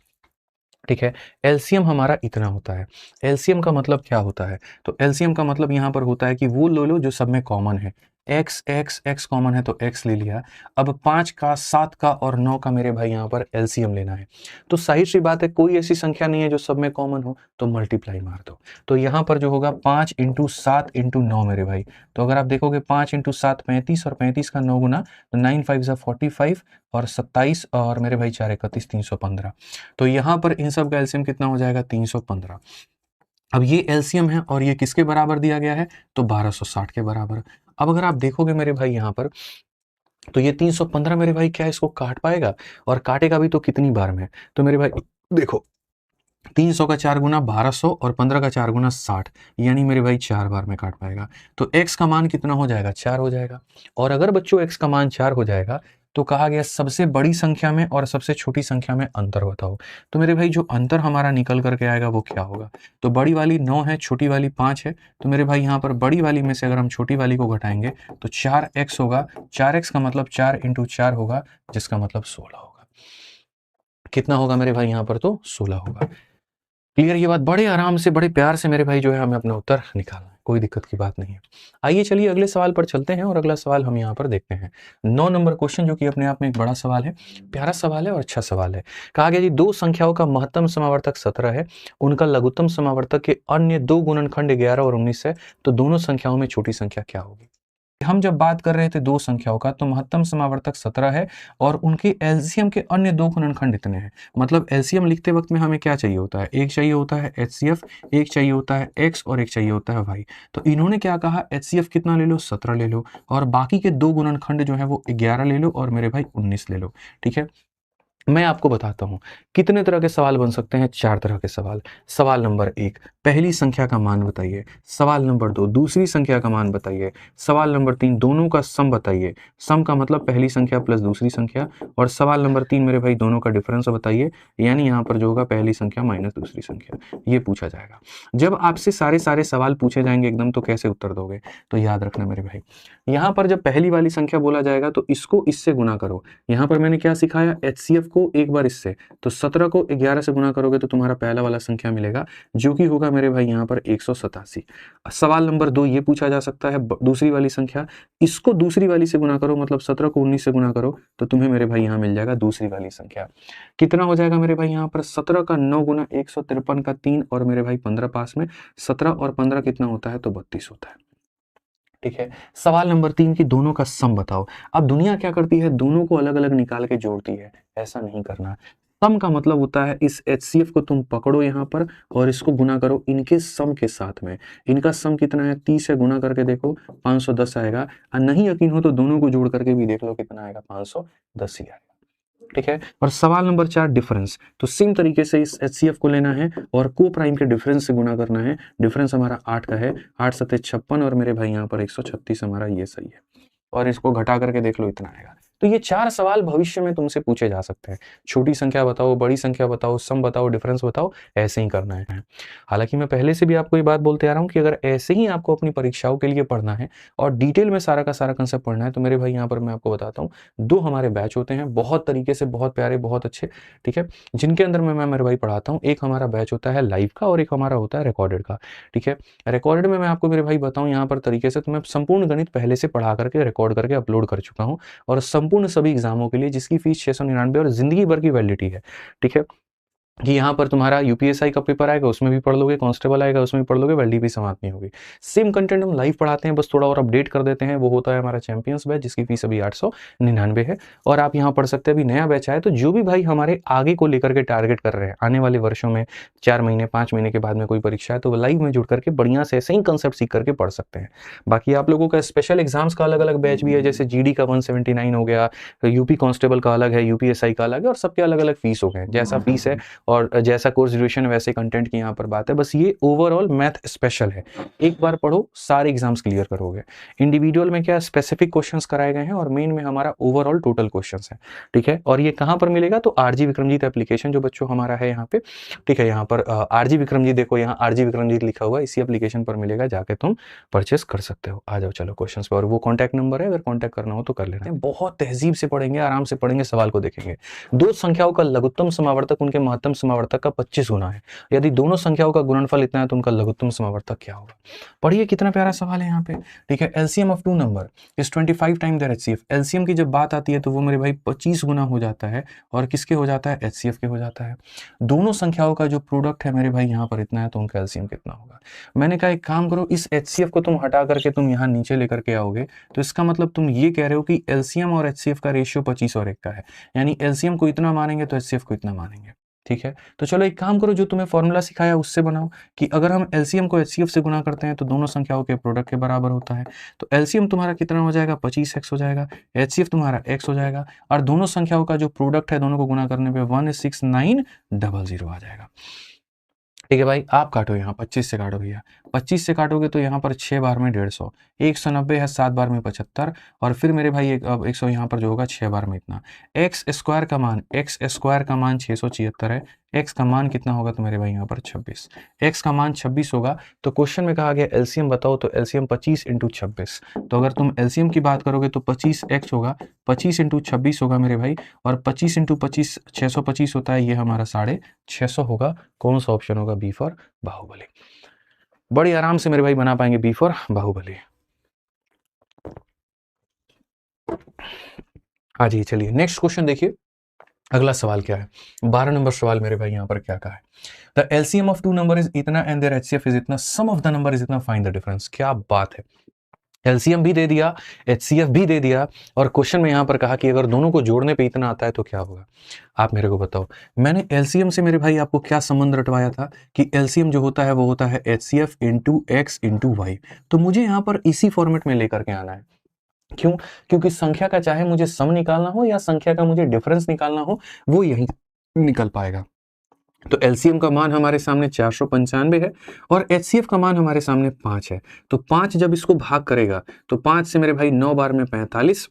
ठीक है। एलसीएम हमारा इतना होता है। एलसीएम का मतलब क्या होता है, तो एलसीएम का मतलब यहाँ पर होता है कि वो ले लो जो सब में कॉमन है। x x x कॉमन है तो x ले लिया। अब 5 का, 7 का और 9 का मेरे भाई यहाँ पर एलसीएम लेना है। तो सही सी बात है, कोई ऐसी संख्या नहीं है जो सब में कॉमन हो, तो मल्टीप्लाई मार दो। तो यहाँ पर जो होगा 5 × 7 × 9 मेरे भाई। तो अगर आप देखोगे 5 × 7 35, और 35 का 9 गुना, तो 9 5 45, और 27, और मेरे भाई 4 31 315। तो यहाँ पर इन सब का एलसीएम कितना हो जाएगा, 315। अब ये एलसीएम है और ये किसके बराबर दिया गया है, तो 1260 के बराबर। अब अगर आप देखोगे मेरे भाई यहाँ पर, तो ये 315 मेरे भाई क्या इसको काट पाएगा, और काटेगा भी तो कितनी बार में, तो मेरे भाई देखो 300 का 4 गुना 1200, और 15 का 4 गुना 60, यानी मेरे भाई 4 बार में काट पाएगा। तो x का मान कितना हो जाएगा, 4 हो जाएगा। और अगर बच्चों x का मान 4 हो जाएगा, तो कहा गया सबसे बड़ी संख्या में और सबसे छोटी संख्या में अंतर बताओ। तो मेरे भाई जो अंतर हमारा निकल करके आएगा वो क्या होगा, तो बड़ी वाली 9 है, छोटी वाली 5 है। तो मेरे भाई यहाँ पर बड़ी वाली में से अगर हम छोटी वाली को घटाएंगे तो 4x होगा। 4x का मतलब 4 × 4 होगा, जिसका मतलब 16 होगा। कितना होगा मेरे भाई यहाँ पर, तो 16 होगा। क्लियर ये बात, बड़े आराम से बड़े प्यार से मेरे भाई जो है हमें अपना उत्तर निकालना है, कोई दिक्कत की बात नहीं है। आइए चलिए अगले सवाल पर चलते हैं, और अगला सवाल हम यहाँ पर देखते हैं 9 नंबर क्वेश्चन, जो कि अपने आप में एक बड़ा सवाल है, प्यारा सवाल है और अच्छा सवाल है। कहा गया जी 2 संख्याओं का महत्तम समावर्तक 17 है, उनका लघुत्तम समावर्तक के अन्य 2 गुणनखंड 11 और 19 है, तो दोनों संख्याओं में छोटी संख्या क्या होगी। हम जब बात कर रहे थे 2 संख्याओं का, तो महत्तम समावर्तक 17 है और उनके एलसीएम के अन्य 2 गुणनखंड इतने हैं। मतलब एलसीएम लिखते वक्त में हमें क्या चाहिए होता है, एक चाहिए होता है एचसीएफ, एक चाहिए होता है एक्स, और एक चाहिए होता है वाई। तो इन्होंने क्या कहा, एचसीएफ कितना ले लो, 17 ले लो, और बाकी के 2 गुणनखंड जो है वो 11 ले लो, और मेरे भाई 19 ले लो, ठीक है। मैं आपको बताता हूं कितने तरह के सवाल बन सकते हैं, 4 तरह के सवाल। सवाल नंबर 1, पहली संख्या का मान बताइए। सवाल नंबर 2, दूसरी संख्या का मान बताइए। सवाल नंबर 3, दोनों का सम बताइए। सम का मतलब पहली संख्या प्लस दूसरी संख्या। और सवाल नंबर 3 मेरे भाई, दोनों का डिफरेंस बताइए, यानी यहाँ पर जो होगा पहली संख्या माइनस दूसरी संख्या, ये पूछा जाएगा। जब आपसे सारे सवाल पूछे जाएंगे एकदम, तो कैसे उत्तर दोगे, तो याद रखना मेरे भाई, यहाँ पर जब पहली वाली संख्या बोला जाएगा तो इसको इससे गुना करो। यहाँ पर मैंने क्या सिखाया, एचसीएफ को एक बार इससे, तो 17 को 11 से गुना करोगे तो तुम्हारा पहला वाला संख्या मिलेगा, जो कि होगा मेरे भाई यहाँ पर 187। सवाल नंबर 2 ये पूछा जा सकता है, दूसरी वाली संख्या, इसको दूसरी वाली से गुना करो, मतलब 17 को 19 से गुना करो, तो तुम्हें मेरे भाई यहाँ मिल जाएगा दूसरी वाली संख्या। कितना हो जाएगा मेरे भाई यहाँ पर, 17 का 9 गुना 153 का 3, और मेरे भाई 15 पास में, 17 और 15 कितना होता है, तो 32 होता है, ठीक है। सवाल नंबर 3 की दोनों का सम बताओ। अब दुनिया क्या करती है, दोनों को अलग अलग निकाल के जोड़ती है, ऐसा नहीं करना। सम का मतलब होता है इस HCF को तुम पकड़ो यहाँ पर और इसको गुना करो इनके सम के साथ में। इनका सम कितना है, 30 से गुना करके देखो 510 आएगा, और नहीं यकीन हो तो दोनों को जोड़ करके भी देख लो कितना आएगा, 510 ही आएगा। ठीक है। और सवाल नंबर 4 डिफरेंस, तो सेम तरीके से इस HCF को लेना है और को प्राइम के डिफरेंस से गुना करना है। डिफरेंस हमारा 8 का है, 8 सत्ते 56 और मेरे भाई यहाँ पर 136 हमारा ये सही है, और इसको घटा करके देख लो इतना आएगा। तो ये 4 सवाल भविष्य में तुमसे पूछे जा सकते हैं। छोटी संख्या बताओ, बड़ी संख्या बताओ, सम बताओ, डिफरेंस बताओ, ऐसे ही करना है। हालांकि मैं पहले से भी आपको ये बात बोलते आ रहा हूँ कि अगर ऐसे ही आपको अपनी परीक्षाओं के लिए पढ़ना है और डिटेल में सारा का सारा कंसेप्ट पढ़ना है, तो मेरे भाई यहाँ पर मैं आपको बताता हूँ 2 हमारे बैच होते हैं, बहुत तरीके से, बहुत प्यारे, बहुत अच्छे, ठीक है, जिनके अंदर मैं मेरे भाई पढ़ाता हूँ। एक हमारा बैच होता है लाइव का और एक हमारा होता है रिकॉर्डेड का। ठीक है, रिकॉर्डेड में मैं आपको मेरे भाई बताऊँ यहाँ पर तरीके से, तो मैं संपूर्ण गणित पहले से पढ़ा करके रिकॉर्ड करके अपलोड कर चुका हूँ, और संपूर्ण सभी एग्जामों के लिए, जिसकी फीस 699 और जिंदगी भर की वैलिडिटी है। ठीक है, कि यहाँ पर तुम्हारा यूपीएसआई का पेपर आएगा उसमें भी पढ़ लोगे, कांस्टेबल आएगा उसमें भी पढ़ लोगे, वैलिडिटी भी समाप्त नहीं होगी। सेम कंटेंट हम लाइव पढ़ाते हैं, बस थोड़ा और अपडेट कर देते हैं। वो होता है हमारा चैंपियंस बैच, जिसकी फीस अभी 899 है, और आप यहाँ पढ़ सकते हैं। अभी नया बैच आया, तो जो भी भाई हमारे आगे को लेकर के टारगेट कर रहे हैं, आने वाले वर्षों में 4 महीने 5 महीने के बाद में कोई परीक्षा है, तो वो लाइव में जुड़ करके बढ़िया से ऐसे ही कंसेप्ट सीख करके पढ़ सकते हैं। बाकी आप लोगों का स्पेशल एग्जाम्स का अलग अलग बैच भी है, जैसे जीडी का 179 हो गया, यूपी कांस्टेबल का अलग है, यूपीएसआई का अलग है, और सबके अलग अलग फीस हो गए। जैसा फीस है और जैसा कोर्स ड्यूरेशन वैसे कंटेंट की यहाँ पर बात है। बस ये ओवरऑल मैथ स्पेशल है, एक बार पढ़ो सारे एग्जाम्स क्लियर करोगे। इंडिविजुअल में क्या स्पेसिफिक क्वेश्चंस कराए गए हैं, और मेन में हमारा ओवरऑल टोटल क्वेश्चंस है। ठीक है, और ये कहाँ पर मिलेगा, तो आरजी विक्रमजीत एप्लीकेशन जो बच्चों हमारा है यहाँ पे। ठीक है, यहाँ पर आरजी विक्रमजीत, देखो यहाँ आरजी विक्रमजीत लिखा हुआ है, इसी एप्लीकेशन पर मिलेगा, जाके तुम परचेस कर सकते हो। आ जाओ चलो क्वेश्चंस पर, और वो कॉन्टैक्ट नंबर है, अगर कॉन्टैक्ट करना हो तो कर लेना। बहुत तहजीब से पढ़ेंगे, आराम से पढ़ेंगे, सवाल को देखेंगे। दो संख्याओं का लघुत्तम समावर्तक उनके महत्तम समावर्तक का 25 गुना है। यदि दोनों संख्याओं का गुणनफल इतना है तो उनका लघुत्तम समावर्तक क्या होगा। पढ़िए कितना प्यारा सवाल है यहाँ पे। ठीक है, LCM of 2 number is 25 time their HCF. LCM की जब बात आती है तो वो मेरे भाई 25 गुना हो जाता है, और किसके हो जाता है, एचसीएफ के हो जाता है। दोनों संख्याओं का जो प्रोडक्ट है मेरे भाई यहाँ पर इतना है, तो उनका एलसीएम कितना होगा। मैंने कहा एक काम करो, इस एचसीएफ को तुम हटा करके तुम यहाँ नीचे लेकर के आओगे, तो इसका मतलब तुम ये कह रहे हो कि एलसीएम और एचसीएफ का रेशियो 25 और 1 का है, यानी एलसीएम को इतना मानेंगे तो एचसीएफ को इतना मानेंगे। ठीक है, तो चलो एक काम करो, जो तुम्हें फॉर्मूला सिखाया उससे बनाओ, कि अगर हम एलसीएम को एचसीएफ से गुना करते हैं तो दोनों संख्याओं के प्रोडक्ट के बराबर होता है। तो एलसीएम तुम्हारा कितना हो जाएगा, 25x हो जाएगा, एचसीएफ तुम्हारा x हो जाएगा, और दोनों संख्याओं का जो प्रोडक्ट है दोनों को गुना करने पे 16900 आ जाएगा। ठीक है भाई, आप काटो यहाँ 25 से काटो भैया, 25 से काटोगे तो यहाँ पर 6 बार में 150, 190 है, 7 बार में 75, और फिर मेरे भाई अब 100 यहाँ पर जो होगा 6 बार में इतना। एक्स स्क्वायर का मान 676 है, एक्स का मान कितना होगा, तो मेरे भाई यहाँ पर 26, एक्स का मान 26 होगा। तो क्वेश्चन में कहा गया एलसीएम बताओ, तो एलसीएम 25 × 26, तो अगर तुम एलसीएम की बात करोगे तो 25x होगा, 25 × 26 होगा मेरे भाई, और 25 × 25 625 होता है, ये हमारा 650 होगा। कौन सा ऑप्शन होगा, बी फॉर बाहुबली। बड़ी आराम से मेरे भाई बना पाएंगे बी फॉर बाहुबली। हाँ जी, चलिए नेक्स्ट क्वेश्चन देखिए, अगला सवाल क्या है, 12 नंबर सवाल मेरे भाई यहाँ पर क्या कहा है, the LCM of 2 number is इतना एंड देयर एचसीएफ इज इतना, सम ऑफ द नंबर इज इतना, फाइंड द डिफरेंस। क्या बात है, एलसीएम भी दे दिया, एचसीएफ भी दे दिया, और क्वेश्चन में यहां पर कहा कि अगर दोनों को जोड़ने पे इतना आता है तो क्या होगा। आप मेरे को बताओ, मैंने एलसीएम से मेरे भाई आपको क्या संबंध रटवाया था कि एलसीएम जो होता है वो होता है HCF into x into y. तो मुझे यहां पर इसी फॉर्मेट में लेकर के आना है। क्यों, क्योंकि संख्या का चाहे मुझे सम निकालना हो या संख्या का मुझे डिफरेंस निकालना हो, वो यही निकल पाएगा। तो एलसीएम का मान हमारे सामने 495 है, और एचसीएफ का मान हमारे सामने 5 है। तो 5 जब इसको भाग करेगा तो 5 से मेरे भाई 9 बार में 45,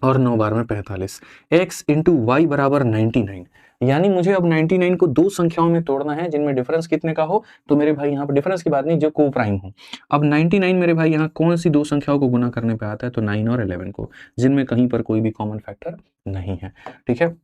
और 9 बार में 45, x इंटू वाई बराबर 99। यानी मुझे अब 99 को दो संख्याओं में तोड़ना है जिनमें डिफरेंस कितने का हो, तो मेरे भाई यहाँ पर डिफरेंस की बात नहीं, जो को प्राइम हो। अब 99 मेरे भाई यहाँ कौन सी दो संख्याओं को गुना करने पे आता है, तो 9 और 11 को, जिनमें कहीं पर कोई भी कॉमन फैक्टर नहीं है। ठीक है,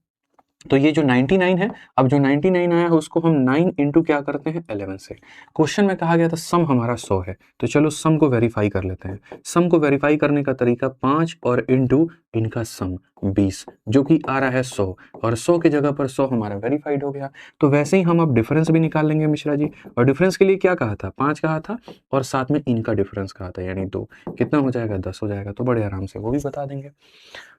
तो ये जो 99 है, अब जो 99 आया है उसको हम 9 इंटू क्या करते हैं, 11 से। क्वेश्चन में कहा गया था सम हमारा 100 है, तो चलो सम को वेरीफाई कर लेते हैं। सम को वेरीफाई करने का तरीका 5 और इंटू इनका सम, 20, जो कि आ रहा है 100, और 100 की जगह पर 100 हमारा वेरीफाइड हो गया। तो वैसे ही हम अब डिफरेंस भी निकाल लेंगे मिश्रा जी, और डिफरेंस के लिए क्या कहा था, 5 कहा था, और साथ में इनका डिफरेंस कहा था, यानी 2, कितना हो जाएगा, 10 हो जाएगा। तो बड़े आराम से वो भी बता देंगे।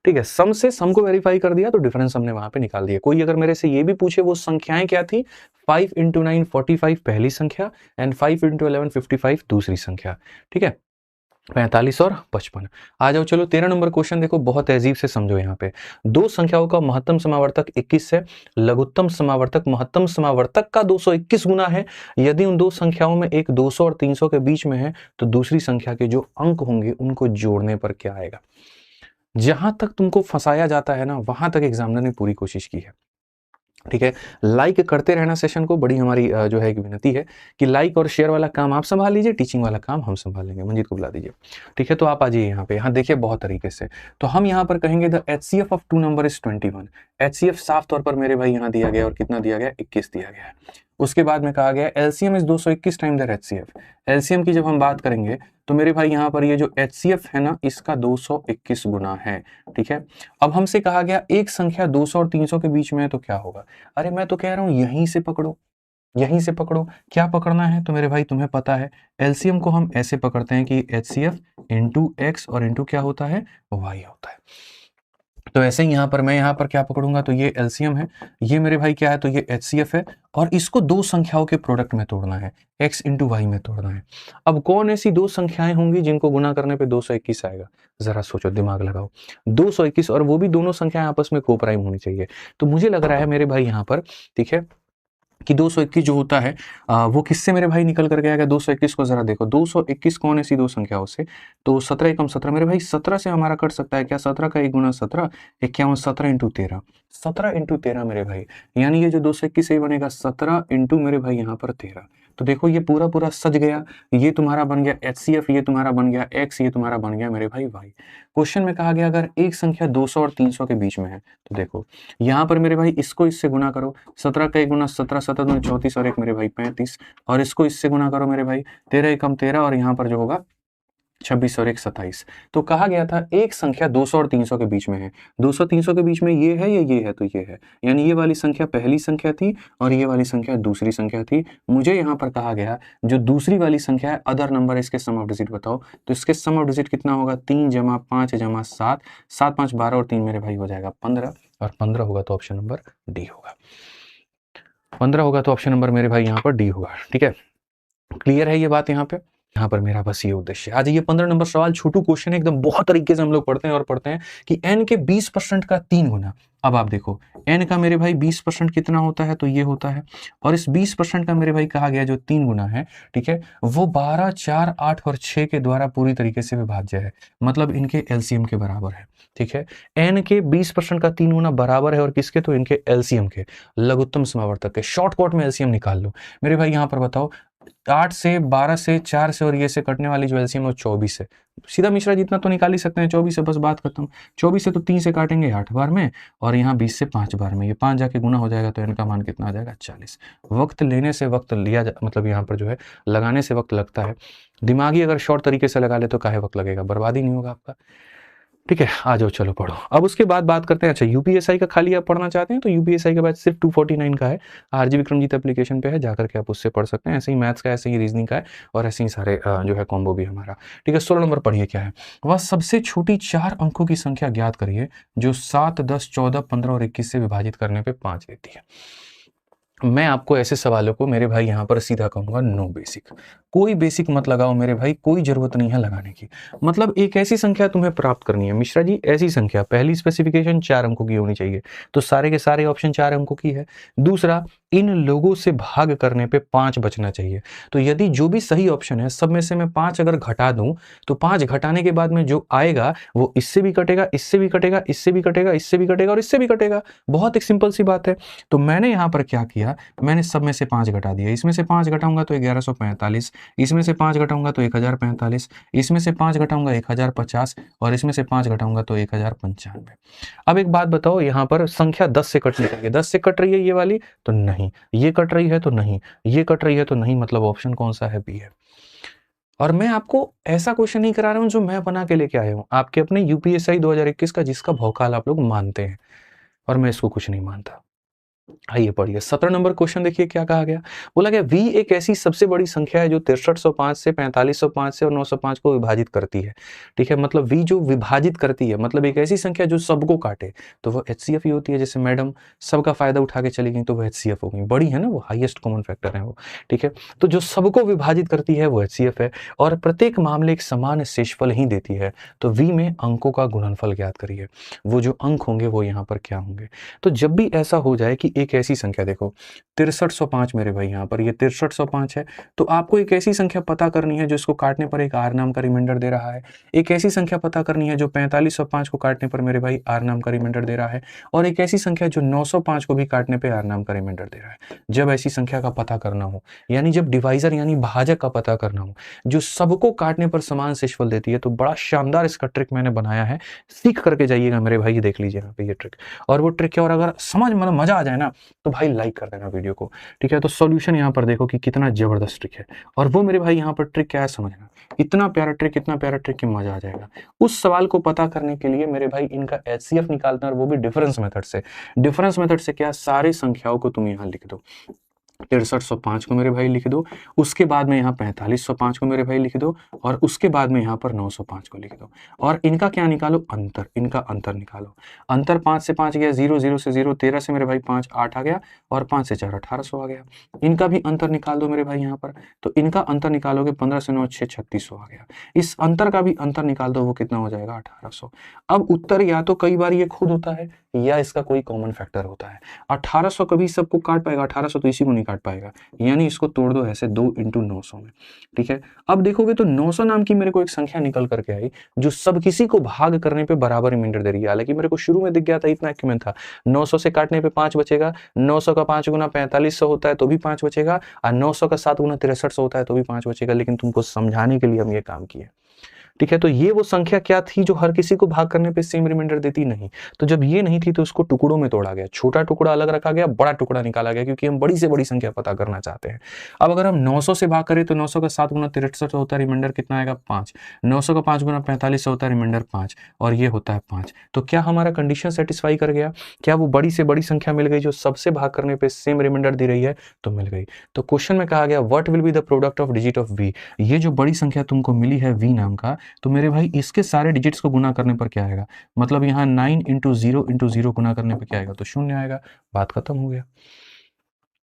ठीक है, सम से सम को वेरीफाई कर दिया तो डिफरेंस हमने वहां पे निकाल दिया। कोई अगर मेरे से ये भी पूछे वो संख्याएं क्या थी, 5 × 9 45 पहली संख्या, एंड 5 × 11 55 दूसरी संख्या। ठीक है, 45 और 55। आ जाओ, चलो 13 नंबर क्वेश्चन देखो, बहुत तहजीब से समझो। यहाँ पे दो संख्याओं का महत्तम समावर्तक 21 है, लघुत्तम समावर्तक महत्तम समावर्तक का 221 गुना है। यदि उन दो संख्याओं में एक 200 और 300 के बीच में है तो दूसरी संख्या के जो अंक होंगे उनको जोड़ने पर क्या आएगा। जहां तक तुमको फंसाया जाता है ना, वहां तक एग्जामिनर ने पूरी कोशिश की है। ठीक है, लाइक करते रहना सेशन को, बड़ी हमारी जो है एक विनती है कि लाइक और शेयर वाला काम आप संभाल लीजिए, टीचिंग वाला काम हम संभाल लेंगे। मंजीत को बुला दीजिए। ठीक है, तो आप आ जाइए यहाँ पे, यहाँ देखिए बहुत तरीके से। तो हम यहाँ पर कहेंगे the HCF of 2 number is 21। HCF साफ तौर पर मेरे भाई यहाँ दिया गया, और कितना दिया गया, 21 दिया गया है। उसके बाद में कहा गया LCM is 221 time their HCF। LCM की जब हम बात करेंगे तो मेरे भाई यहाँ पर ये जो HCF है ना, इसका 221 गुना है। ठीक है, अब हमसे कहा गया एक संख्या 200 और 300 के बीच में है तो क्या होगा। अरे मैं तो कह रहा हूं यहीं से पकड़ो, यहीं से पकड़ो। क्या पकड़ना है तो मेरे भाई तुम्हें पता है, एलसीएम को हम ऐसे पकड़ते हैं कि HCF इंटू एक्स और इंटू क्या होता है, वाई होता है। तो ऐसे ही यहाँ पर मैं यहाँ पर क्या पकड़ूंगा, तो ये एलसीएम है, ये मेरे भाई क्या है, तो ये HCF है, और इसको दो संख्याओं के प्रोडक्ट में तोड़ना है, x इंटू वाई में तोड़ना है। अब कौन ऐसी दो संख्याएं होंगी जिनको गुना करने पे 221 आएगा, जरा सोचो, दिमाग लगाओ। 221, और वो भी दोनों संख्याएं आपस में कोप्राइम होनी चाहिए। तो मुझे लग रहा है मेरे भाई यहाँ पर, ठीक है, कि 221 जो होता है वो किससे मेरे भाई निकल करके आएगा। 221 को जरा देखो, 221 कौन ऐसी दो संख्याओं से, तो 17 एकम 17 मेरे भाई, 17 से हमारा कट सकता है क्या, 17 का 1 गुना 17, 51, 17 इंटू 13, 17 इंटू 13 मेरे भाई, यानी ये जो 221 बनेगा 17 इंटू मेरे भाई यहाँ पर 13। तो देखो ये पूरा पूरा सज गया, ये तुम्हारा बन गया HCF, ये तुम्हारा बन गया x, ये तुम्हारा बन गया मेरे भाई y। क्वेश्चन में कहा गया अगर एक संख्या 200 और 300 के बीच में है तो देखो यहाँ पर मेरे भाई इसको इससे गुना करो, 17 का 1 गुना 17, 17 दूनी 34 और 1 मेरे भाई 35, और इसको इससे गुना करो मेरे भाई, 13 एकम 13, और यहाँ पर जो होगा 26 और 1 27। तो कहा गया था एक संख्या 200 और 300 के बीच में है, 200 300 के बीच में ये है या ये है, तो ये है, यानी ये वाली संख्या पहली संख्या थी और ये वाली संख्या दूसरी संख्या थी। मुझे यहाँ पर कहा गया जो दूसरी वाली संख्या है अदर नंबर, इसके सम ऑफ डिजिट बताओ, तो इसके सम ऑफ डिजिट कितना होगा, 3 जमा 5 जमा 7, 7 5 12 और 3 मेरे भाई हो जाएगा 15, और 15 होगा तो ऑप्शन नंबर डी होगा, 15 होगा तो ऑप्शन नंबर मेरे भाई यहाँ पर डी होगा। ठीक है, क्लियर है ये बात यहाँ पे। यहाँ पर मेरा बस ये उद्देश्य है। आज ये 15 नंबर सवाल छोटू क्वेश्चन है, एकदम बहुत तरीके से हम लोग पढ़ते हैं, और पढ़ते हैं कि n के 20% का 3 गुना। अब आप देखो n का मेरे भाई 20% कितना होता है, तो ये होता है, और इस 20% का मेरे भाई कहा गया जो 3 गुना है, ठीक है, वो 12, 4, 8 और 6 के द्वारा पूरी तरीके से विभाज्य है, मतलब इनके एलसीएम के बराबर है। ठीक है, n के 20% का 3 गुना बराबर है, और किसके, तो इनके एलसीएम के, लघुत्तम समावर्तक के। शॉर्टकट में एलसीएम निकाल लो मेरे भाई। यहाँ पर बताओ 8 से 12 से 4 से और ये से कटने वाली जो एलसीएम है 24 है। सीधा मिश्रा जितना तो निकाल ही सकते हैं, 24 से बस बात खत्म। 24 से तो 3 से काटेंगे 8 बार में, और यहाँ 20 से 5 बार में, ये 5 जाके गुना हो जाएगा, तो इनका मान कितना आ जाएगा, 40। वक्त लेने से वक्त लिया मतलब यहाँ पर जो है लगाने से वक्त लगता है, दिमागी अगर शॉर्ट तरीके से लगा ले तो काहे वक्त लगेगा, बर्बादी नहीं होगा आपका। ठीक है, आ जाओ चलो पढ़ो। अब उसके बाद बात करते हैं, अच्छा यूपीएसआई का खाली आप पढ़ना चाहते हैं तो यूपीएसआई के बाद सिर्फ 249 का है, आरजी विक्रमजीत एप्लीकेशन पे है, जाकर के आप उससे पढ़ सकते हैं। ऐसे ही मैथ्स का, ऐसे ही रीजनिंग का है, और ऐसे ही सारे जो है कॉम्बो भी हमारा। ठीक है, 16 नंबर पढ़िए क्या है, वह सबसे छोटी 4 अंकों की संख्या ज्ञात करिए जो 7, 10, 14, 15 और 21 से विभाजित करने पे 5 देती है। मैं आपको ऐसे सवालों को मेरे भाई यहाँ पर सीधा कहूंगा नो बेसिक, कोई बेसिक मत लगाओ मेरे भाई, कोई जरूरत नहीं है लगाने की। मतलब एक ऐसी संख्या तुम्हें प्राप्त करनी है मिश्रा जी, ऐसी संख्या, पहली स्पेसिफिकेशन 4 अंकों की होनी चाहिए, तो सारे के सारे ऑप्शन 4 अंकों की है। दूसरा, इन लोगों से भाग करने पे 5 बचना चाहिए, तो यदि जो भी सही ऑप्शन है सब में से मैं 5 अगर घटा दूं तो 5 घटाने के बाद में जो आएगा वो इससे भी कटेगा, इससे भी कटेगा, इससे भी कटेगा, इससे भी कटेगा और इससे भी कटेगा। बहुत एक सिंपल सी बात है। तो मैंने यहाँ पर क्या किया, मैंने सब में से 5 घटा दिया, इसमें से 5 घटाऊंगा तो 1145, इसमें से 5 घटाऊंगा तो 1045, इसमें से 5 घटाऊंगा 1050, और इसमें से 5 घटाऊंगा तो 1095। अब एक बात बताओ, यहाँ पर संख्या 10 से कटनी चाहिए, 10 से कट रही है ये वाली तो नहीं, ये कट रही है तो नहीं, ये कट रही है तो नहीं, मतलब ऑप्शन कौन सा है, बी है। और मैं आपको ऐसा क्वेश्चन नहीं करा रहा हूं जो मैं बना के लेके आया हूं, आपके अपने यूपीएसआई 2021 का, जिसका भौकाल आप लोग मानते हैं, और मैं इसको कुछ नहीं मानता। आइए पढ़िए 17 नंबर क्वेश्चन, देखिए क्या कहा गया। बोला गया v एक ऐसी सबसे बड़ी संख्या है जो 6305 से 4505 से और 905 को विभाजित करती है। ठीक है, मतलब v जो विभाजित करती है, मतलब एक ऐसी संख्या जो सबको काटे, तो वो HCF ही होती है। जैसे मैडम सबका फायदा उठा के चली गई तो वो HCF हो गई, बड़ी है ना, वो हाईएस्ट कॉमन फैक्टर है वो। ठीक है, तो जो सबको विभाजित करती है वो HCF है, और प्रत्येक मामले एक समान शेषफल ही देती है। तो v में अंकों का गुणनफल ज्ञात करिए। वो जो अंक होंगे वो यहाँ पर क्या होंगे। तो जब भी ऐसा हो जाए कि एक ऐसी संख्या, देखो 6305 मेरे भाई, यहाँ पर ये 6305 है, तो आपको एक ऐसी संख्या पता करनी है जो इसको काटने पर एक आर नाम का रिमाइंडर दे रहा है। एक ऐसी संख्या पता करनी है जो 4505 को काटने पर मेरे भाई आर नाम का रिमाइंडर दे रहा है, और एक ऐसी संख्या जो 905 को भी काटने पर आर नाम का रिमाइंडर दे रहा है। जब ऐसी संख्या का पता करना हो, यानी जब डिवाइजर यानी भाजक का पता करना हो जो सबको काटने पर समान शेषफल देती है, तो बड़ा शानदार इसका ट्रिक मैंने बनाया है, सीख करके जाइएगा मेरे भाई। ये देख लीजिए यहाँ पे ये ट्रिक, और वो ट्रिक है, और अगर समझ मतलब मजा आ जाए ना तो भाई लाइक कर देना वीडियो को। ठीक है, तो सॉल्यूशन यहाँ पर देखो कि कितना जबरदस्त ट्रिक है, और वो मेरे भाई यहाँ पर ट्रिक क्या है समझना। इतना प्यारा ट्रिक, इतना प्यारा ट्रिक कि मजा आ जाएगा। उस सवाल को पता करने के लिए मेरे भाई इनका HCF निकालना, और वो भी डिफरेंस मेथड से। डिफरेंस मेथड से क्या, सारी संख्याओं को तुम यहाँ लिख दो। 6305 को मेरे भाई लिख दो, उसके बाद में यहाँ 4505 को मेरे भाई लिख दो, और उसके बाद में यहाँ पर 905 को लिख दो, और इनका क्या निकालो, अंतर, इनका अंतर निकालो। अंतर 5 से 5 गया 0, 0 से 0 13 से मेरे भाई 5 8 आ गया, और 5 से 4 1800 आ गया। इनका भी अंतर निकाल दो मेरे भाई यहाँ पर, तो इनका अंतर निकालोगे 15 से 9 6 3600 आ गया। इस अंतर का भी अंतर निकाल दो, वो कितना हो जाएगा 1800। अब उत्तर या तो कई बार ये खुद होता है या इसका कोई कॉमन फैक्टर होता है। 1800 कभी सबको काट पाएगा, 1800 तो इसी को नहीं काट पाएगा, यानी इसको तोड़ दो ऐसे 2 × 900 में। ठीक है, अब देखोगे तो 900 नाम की मेरे को एक संख्या निकल करके आई जो सब किसी को भाग करने पे बराबर रिमाइंडर दे रही है। हालांकि मेरे को शुरू में दिख गया था, इतना एक्यूमेंट था, 900 से काटने पे 5 बचेगा, 900 का 5 गुना 4500 होता है तो भी 5 बचेगा, और 900 का 7 गुना 6300 होता है तो भी 5 बचेगा, लेकिन तुमको समझाने के लिए हम ये काम किए। ठीक है, तो ये वो संख्या क्या थी जो हर किसी को भाग करने पे सेम रिमाइंडर देती, नहीं। तो जब ये नहीं थी तो उसको टुकड़ों में तोड़ा गया, छोटा टुकड़ा अलग रखा गया, बड़ा टुकड़ा निकाला गया, क्योंकि हम बड़ी से बड़ी संख्या पता करना चाहते हैं। अब अगर हम 900 से भाग करें तो 900 का 7 गुना 6300 होता है, रिमाइंडर कितना आएगा 5। 900 का 5 गुना 4500 होता है, रिमाइंडर 5, और ये होता है 5। तो क्या हमारा कंडीशन सेटिस्फाई कर गया? क्या वो बड़ी से बड़ी संख्या मिल गई जो सबसे भाग करने पे सेम रिमाइंडर दे रही है? तो मिल गई। तो क्वेश्चन में कहा गया what will be the product of digit of v। ये जो बड़ी संख्या तुमको मिली है v नाम का, तो मेरे भाई इसके सारे डिजिट्स को गुना करने पर क्या आएगा, मतलब यहाँ 9 × 0 × 0 गुना करने पर क्या आएगा, तो 0 आएगा। बात खत्म हो गया।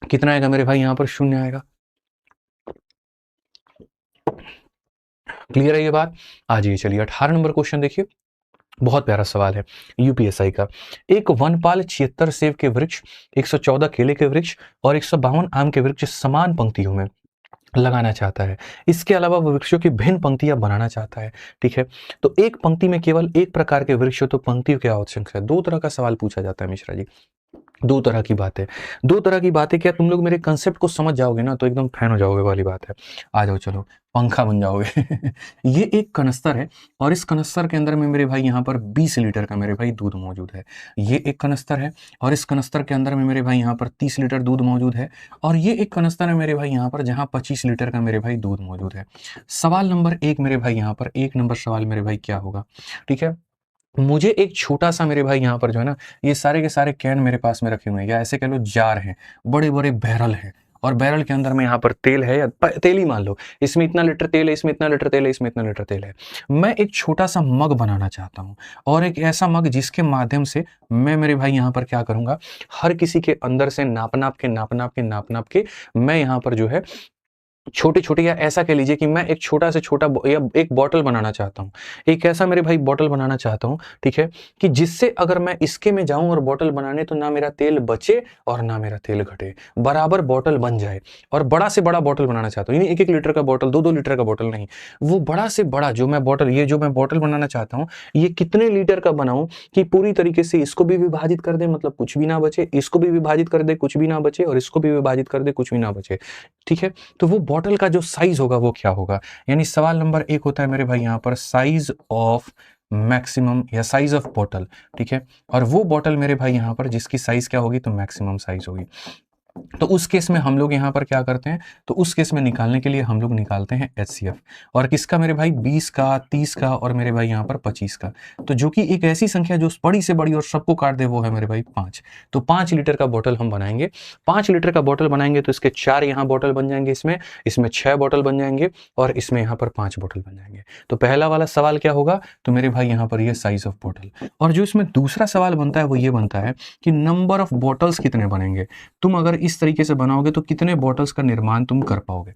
कितना आएगा मेरे भाई, यहाँ पर 0 आएगा। क्लियर है ये बात? आ जाइए, चलिए 18 नंबर क्वेश्चन देखिए, बहुत प्यारा सवाल है यूपीएसआई का। एक वनपाल 76 सेब के वृक्ष, 114 केले के वृक्ष और 152 आम के वृक्ष समान पंक्तियों में लगाना चाहता है। इसके अलावा वो वृक्षों की भिन्न पंक्तियां बनाना चाहता है। ठीक है, तो एक पंक्ति में केवल एक प्रकार के वृक्ष हो तो पंक्तियों की आवश्यक है। दो तरह का सवाल पूछा जाता है मिश्रा जी, दो तरह की बातें, दो तरह की बातें। क्या तुम लोग मेरे कंसेप्ट को समझ जाओगे ना तो एकदम फैन हो जाओगे वाली बात है। आ जाओ, चलो पंखा बन जाओगे। ये एक कनस्तर है, और इस कनस्तर के अंदर में मेरे भाई यहाँ पर 20 लीटर का मेरे भाई दूध मौजूद है। ये एक कनस्तर है, और इस कनस्तर के अंदर में मेरे भाई यहाँ पर 30 लीटर दूध मौजूद है, और ये एक कनस्तर है मेरे भाई यहाँ पर जहाँ 25 लीटर का मेरे भाई दूध मौजूद है। सवाल नंबर 1 मेरे भाई यहाँ पर 1 नंबर सवाल मेरे भाई क्या होगा। ठीक है, मुझे एक छोटा सा मेरे भाई यहाँ पर जो है ना, ये सारे के सारे कैन मेरे पास में रखे हुए हैं, या ऐसे कह लो जार हैं, बड़े बड़े बैरल हैं, और बैरल के अंदर में यहाँ पर तेल है, या तेल ही मान लो, इसमें इतना लीटर तेल है, इसमें इतना लीटर तेल है, इसमें इतना लीटर तेल है। मैं एक छोटा सा मग बनाना चाहता हूँ, और एक ऐसा मग जिसके माध्यम से मैं मेरे भाई यहाँ पर क्या करूँगा, हर किसी के अंदर से नाप नाप के मैं यहाँ पर जो है छोटे छोटे, या ऐसा कह लीजिए कि मैं एक छोटा से छोटा या एक बॉटल बनाना चाहता हूँ, एक ऐसा मेरे भाई बॉटल बनाना चाहता हूँ। ठीक है, कि जिससे अगर मैं इसके में जाऊं और बॉटल बनाने तो ना मेरा तेल बचे और ना मेरा तेल घटे, बराबर बॉटल बन जाए। और बड़ा से बड़ा बॉटल बनाना चाहता हूँ, यानी 1-1 लीटर का बॉटल, 2-2 लीटर का बॉटल नहीं, वो बड़ा से बड़ा जो मैं बॉटल, ये जो मैं बॉटल बनाना चाहता हूँ, ये कितने लीटर का बनाऊं कि पूरी तरीके से इसको भी विभाजित कर दे, मतलब कुछ भी ना बचे, इसको भी विभाजित कर दे, कुछ भी ना बचे, और इसको भी विभाजित कर दे, कुछ भी ना बचे। ठीक है, तो वो बॉटल का जो साइज होगा वो क्या होगा, यानी सवाल नंबर 1 होता है मेरे भाई यहाँ पर साइज ऑफ मैक्सिमम या साइज ऑफ बॉटल। ठीक है, और वो बॉटल मेरे भाई यहाँ पर जिसकी साइज क्या होगी, तो मैक्सिमम साइज होगी। तो उस केस में हम लोग यहाँ पर क्या करते हैं, तो उस केस में निकालने के लिए हम लोग निकालते हैं HCF। और किसका मेरे भाई, 20 का, 30 का और मेरे भाई यहाँ पर 25 का। तो जो कि एक ऐसी संख्या जो बड़ी से बड़ी और सबको काट दे, वो है मेरे भाई 5। तो 5 लीटर का बोतल हम बनाएंगे। 5 लीटर का बोतल बनाएंगे तो इसके 4 यहाँ बोतल बन जाएंगे, इसमें 6 बोतल बन जाएंगे और इसमें यहाँ पर 5 बोतल बन जाएंगे। तो पहला वाला सवाल क्या होगा, तो मेरे भाई यहाँ पर ये साइज ऑफ बोतल। और जो इसमें दूसरा सवाल बनता है वो ये बनता है कि नंबर ऑफ बॉटल्स कितने बनेंगे। तुम अगर इस तरीके से बनाओगे तो कितने बॉटल्स का निर्माण तुम कर पाओगे,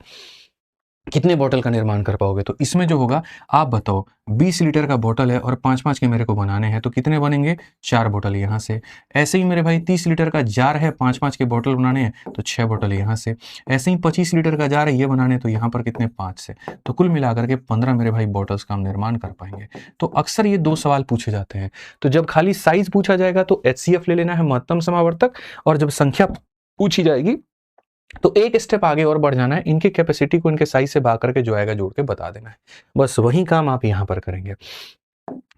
कितने बॉटल का निर्माण कर पाओगे। तो इसमें जो होगा, आप बताओ, 20 लीटर का बॉटल है और 5-5 के मेरे को बनाने हैं, तो कितने बनेंगे, 4 बॉटल यहाँ से। ऐसे ही मेरे भाई 30 लीटर का जार है, 5-5 के बॉटल बनाने हैं, तो 6 बॉटल यहाँ से। ऐसे ही 25 लीटर का जार है, ये बनाने, तो यहाँ पर कितने, 5 से। तो कुल मिलाकर के 15 मेरे भाई बॉटल्स का हम निर्माण कर पाएंगे। तो अक्सर ये 2 सवाल पूछे जाते हैं। तो जब खाली साइज पूछा जाएगा तो HCF ले लेना है, महत्तम समावर्तक, और जब संख्या पूछी जाएगी तो एक स्टेप आगे और बढ़ जाना है, इनकी कैपेसिटी को इनके साइज से भाग करके जो आएगा जोड़ के बता देना है। बस वही काम आप यहां पर करेंगे।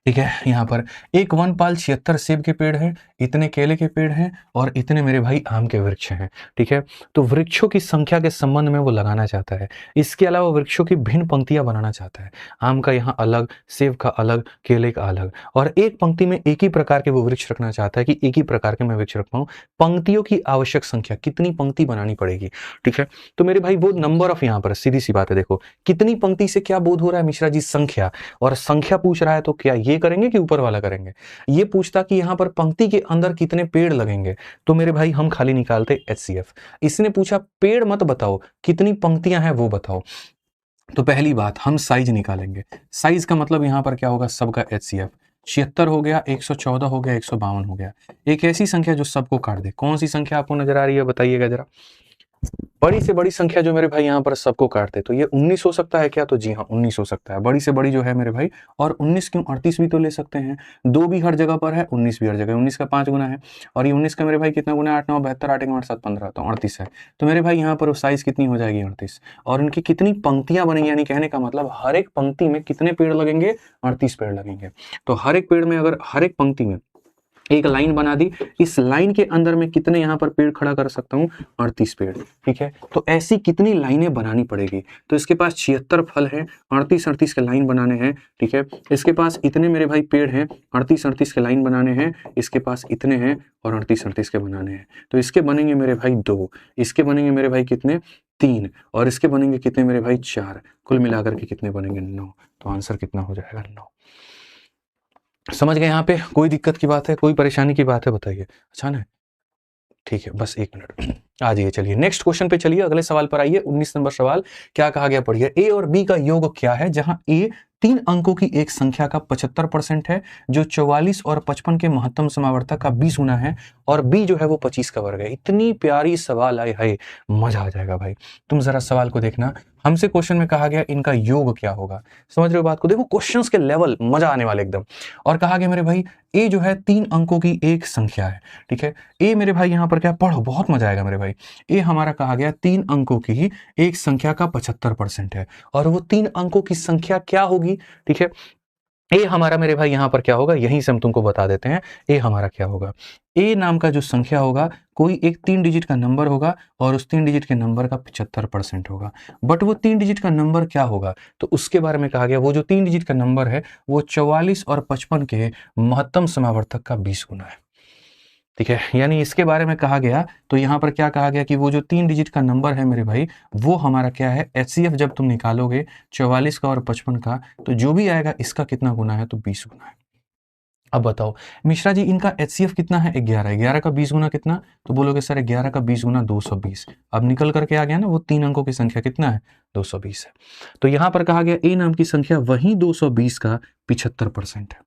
ठीक है, यहाँ पर एक वनपाल 76 सेब के पेड़ हैं, इतने केले के पेड़ हैं और इतने मेरे भाई आम के वृक्ष हैं। ठीक है, तो वृक्षों की संख्या के संबंध में वो लगाना चाहता है। इसके अलावा वृक्षों की भिन्न पंक्तियां बनाना चाहता है, आम का यहाँ अलग, सेब का अलग, केले का अलग, और एक पंक्ति में एक ही प्रकार के वो वृक्ष रखना चाहता है कि एक ही प्रकार के मैं वृक्ष रख पाऊं। पंक्तियों की आवश्यक संख्या, कितनी पंक्ति बनानी पड़ेगी। ठीक है, तो मेरे भाई वो नंबर ऑफ, यहाँ पर सीधी सी बात है, देखो कितनी पंक्ति से क्या बोध हो रहा है मिश्रा जी, संख्या, और संख्या पूछ रहा है तो क्या ये करेंगे कि ऊपर वाला करेंगे। ये पूछता कि यहां पर पंक्ति के अंदर कितने पेड़ लगेंगे, तो मेरे भाई हम खाली निकालते HCF। इसने पूछा पेड़ मत बताओ, कितनी पंक्तियां हैं वो बताओ। तो पहली बात हम साइज निकालेंगे। साइज का मतलब यहां पर क्या होगा, सबका HCF। 76 हो गया, 114 हो गया, 152 हो गया। एक ऐसी संख्या जो सबको काट दे, कौन सी संख्या आपको नजर आ रही है, बताइएगा जरा। बड़ी से बड़ी संख्या जो मेरे भाई यहाँ पर सबको काटते, तो ये 19 हो सकता है क्या, तो जी हाँ 19 हो सकता है, बड़ी से बड़ी जो है मेरे भाई। और 19 क्यों, 38 भी तो ले सकते हैं, 2 भी हर जगह पर है, 19 भी हर जगह, 19 का 5 गुना है, और ये 19 का मेरे भाई कितना गुना है, 8 9 72, 8 1 8 7 15, तो 38 है। तो मेरे भाई यहाँ पर साइज कितनी हो जाएगी, 38। और इनकी कितनी पंक्तियां बनेंगी, यानी कहने का मतलब हर एक पंक्ति में कितने पेड़ लगेंगे, 38 पेड़ लगेंगे। तो हर एक पेड़ में, अगर हर एक पंक्ति में एक लाइन बना दी, इस लाइन के अंदर मैं कितने यहाँ पर पेड़ खड़ा कर सकता हूँ, 38 पेड़। ठीक है, तो ऐसी कितनी लाइनें बनानी पड़ेगी। तो इसके पास 76 फल हैं, 38 के लाइन बनाने हैं। ठीक है, इसके पास इतने मेरे भाई पेड़ हैं, 38 के लाइन बनाने हैं, इसके पास इतने हैं और 38 के बनाने हैं। तो इसके बनेंगे मेरे भाई 2, इसके बनेंगे मेरे भाई कितने, 3, और इसके बनेंगे कितने मेरे भाई, 4। कुल मिलाकर के कितने बनेंगे, 9। तो आंसर कितना हो जाएगा, 9। समझ गए, यहाँ पे कोई दिक्कत की बात है, कोई परेशानी की बात है, बताइए। अच्छा ना, ठीक है, बस 1 मिनट आ जाइए। चलिए नेक्स्ट क्वेश्चन पे चलिए, अगले सवाल पर आइए। 19 नंबर सवाल क्या कहा गया, पढ़िए। ए और बी का योग क्या है, जहां ए 3 अंकों की एक संख्या का 75% है, जो 44 और 55 के महत्तम समावर्तक का 20 गुना है, और बी जो है वो 25 का वर्ग है। इतनी प्यारी सवाल आई है, मजा आ जाएगा भाई। तुम जरा सवाल को देखना, हमसे क्वेश्चन में कहा गया इनका योग क्या होगा। समझ रहे हो बात को, देखो क्वेश्चंस के लेवल मजा आने वाले एकदम। और कहा गया मेरे भाई ए जो है 3 अंकों की एक संख्या है। ठीक है, ए मेरे भाई यहाँ पर क्या, पढ़ो बहुत मजा आएगा मेरे भाई। ए हमारा कहा गया 3 अंकों की एक संख्या का 75% है, और वो 3 अंकों की संख्या क्या होगी। ठीक है, ए हमारा मेरे भाई यहाँ पर क्या होगा, यहीं से हम तुमको बता देते हैं। ए हमारा क्या होगा, ए नाम का जो संख्या होगा, कोई एक 3 डिजिट का नंबर होगा, और उस 3 डिजिट के नंबर का 75% होगा। बट वो 3 डिजिट का नंबर क्या होगा, तो उसके बारे में कहा गया, वो जो 3 डिजिट का नंबर है वो 44 और 55 के महत्तम समावर्तक का 20 गुना है। ठीक है, यानी इसके बारे में कहा गया। तो यहाँ पर क्या कहा गया कि वो जो 3 डिजिट का नंबर है मेरे भाई, वो हमारा क्या है, HCF जब तुम निकालोगे 44 का और 55 का, तो जो भी आएगा इसका कितना गुना है, तो 20 गुना है। अब बताओ मिश्रा जी, इनका HCF कितना है, 11। 11 का 20 गुना कितना, तो बोलोगे सर 11 का 20 गुना 220। अब निकल करके आ गया ना, वो 3 अंकों की संख्या कितना है, 220 है। तो यहाँ पर कहा गया ए नाम की संख्या वही 220 का 75% है।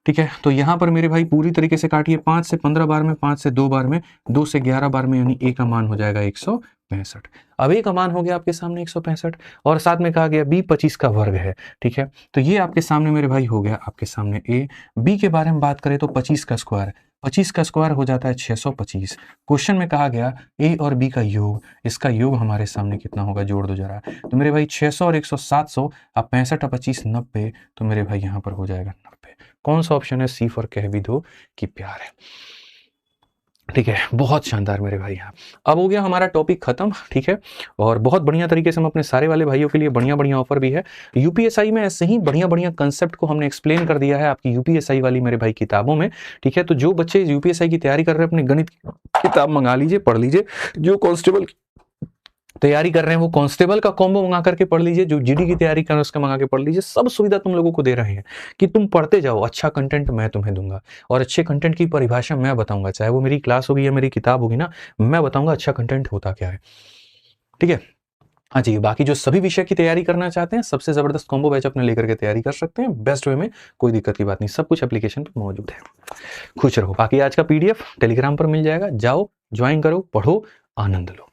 ठीक है, तो यहां पर मेरे भाई पूरी तरीके से काटिए, 5 से 15 बार में, 5 से 2 बार में, 2 से 11 बार में, यानी ए का मान हो जाएगा 165। अब ए का मान हो गया आपके सामने 165, और साथ में कहा गया बी 25 का वर्ग है। ठीक है, तो ये आपके सामने मेरे भाई हो गया आपके सामने ए। बी के बारे में बात करें तो 25 का स्क्वायर, 25 का स्क्वायर हो जाता है 625। क्वेश्चन में कहा गया ए और बी का योग, इसका योग हमारे सामने कितना होगा, जोड़ दो जरा। तो मेरे भाई 600 और 100 700, अब 65 और 25 90, तो मेरे भाई यहाँ पर हो जाएगा 90। कौन सा ऑप्शन है, सी फॉर कह भी दो कि प्यार है। ठीक है, बहुत शानदार मेरे भाई। यहाँ अब हो गया हमारा टॉपिक खत्म, ठीक है। और बहुत बढ़िया तरीके से हम अपने सारे वाले भाइयों के लिए बढ़िया बढ़िया ऑफर भी है यूपीएसआई में, ऐसे ही बढ़िया बढ़िया कंसेप्ट को हमने एक्सप्लेन कर दिया है आपकी यूपीएसआई वाली मेरे भाई किताबों में, ठीक है। तो जो बच्चे यूपीएसआई की तैयारी कर रहे हैं अपने गणित की किताब मंगा लीजिए, पढ़ लीजिए। जो कांस्टेबल तैयारी कर रहे हैं वो कांस्टेबल का कॉम्बो मंगा करके पढ़ लीजिए, जो जीडी की तैयारी कर रहे हैं उसका मंगा के पढ़ लीजिए। सब सुविधा तुम लोगों को दे रहे हैं कि तुम पढ़ते जाओ, अच्छा कंटेंट मैं तुम्हें दूंगा और अच्छे कंटेंट की परिभाषा मैं बताऊंगा, चाहे वो मेरी क्लास होगी या मेरी किताब होगी ना, मैं बताऊंगा अच्छा कंटेंट होता क्या है, ठीक है। हाँ जी, बाकी जो सभी विषय की तैयारी करना चाहते हैं, सबसे जबरदस्त कॉम्बो बैच अपने लेकर के तैयारी कर सकते हैं बेस्ट वे में, कोई दिक्कत की बात नहीं, सब कुछ एप्लीकेशन पर मौजूद है। खुश रहो। बाकी आज का पीडीएफ टेलीग्राम पर मिल जाएगा, जाओ ज्वाइन करो, पढ़ो, आनंद लो,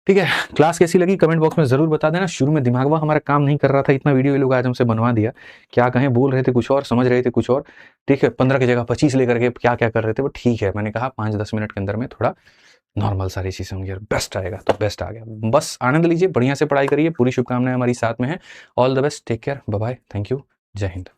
ठीक है। क्लास कैसी लगी कमेंट बॉक्स में जरूर बता देना। शुरू में दिमागवा हमारा काम नहीं कर रहा था, इतना वीडियो ये लोग आज हमसे बनवा दिया, क्या कहें, बोल रहे थे कुछ और, समझ रहे थे कुछ और, ठीक है। 15 की जगह 25 लेकर के क्या क्या कर रहे थे वो, ठीक है। मैंने कहा 5-10 मिनट के अंदर में थोड़ा नॉर्मल सारी चीजें होंगी और बेस्ट आएगा, तो बेस्ट आ गया। बस आनंद लीजिए, बढ़िया से पढ़ाई करिए, पूरी शुभकामनाएं हमारी साथ में है। All the best, take care, bye bye, thank you, जय हिंद।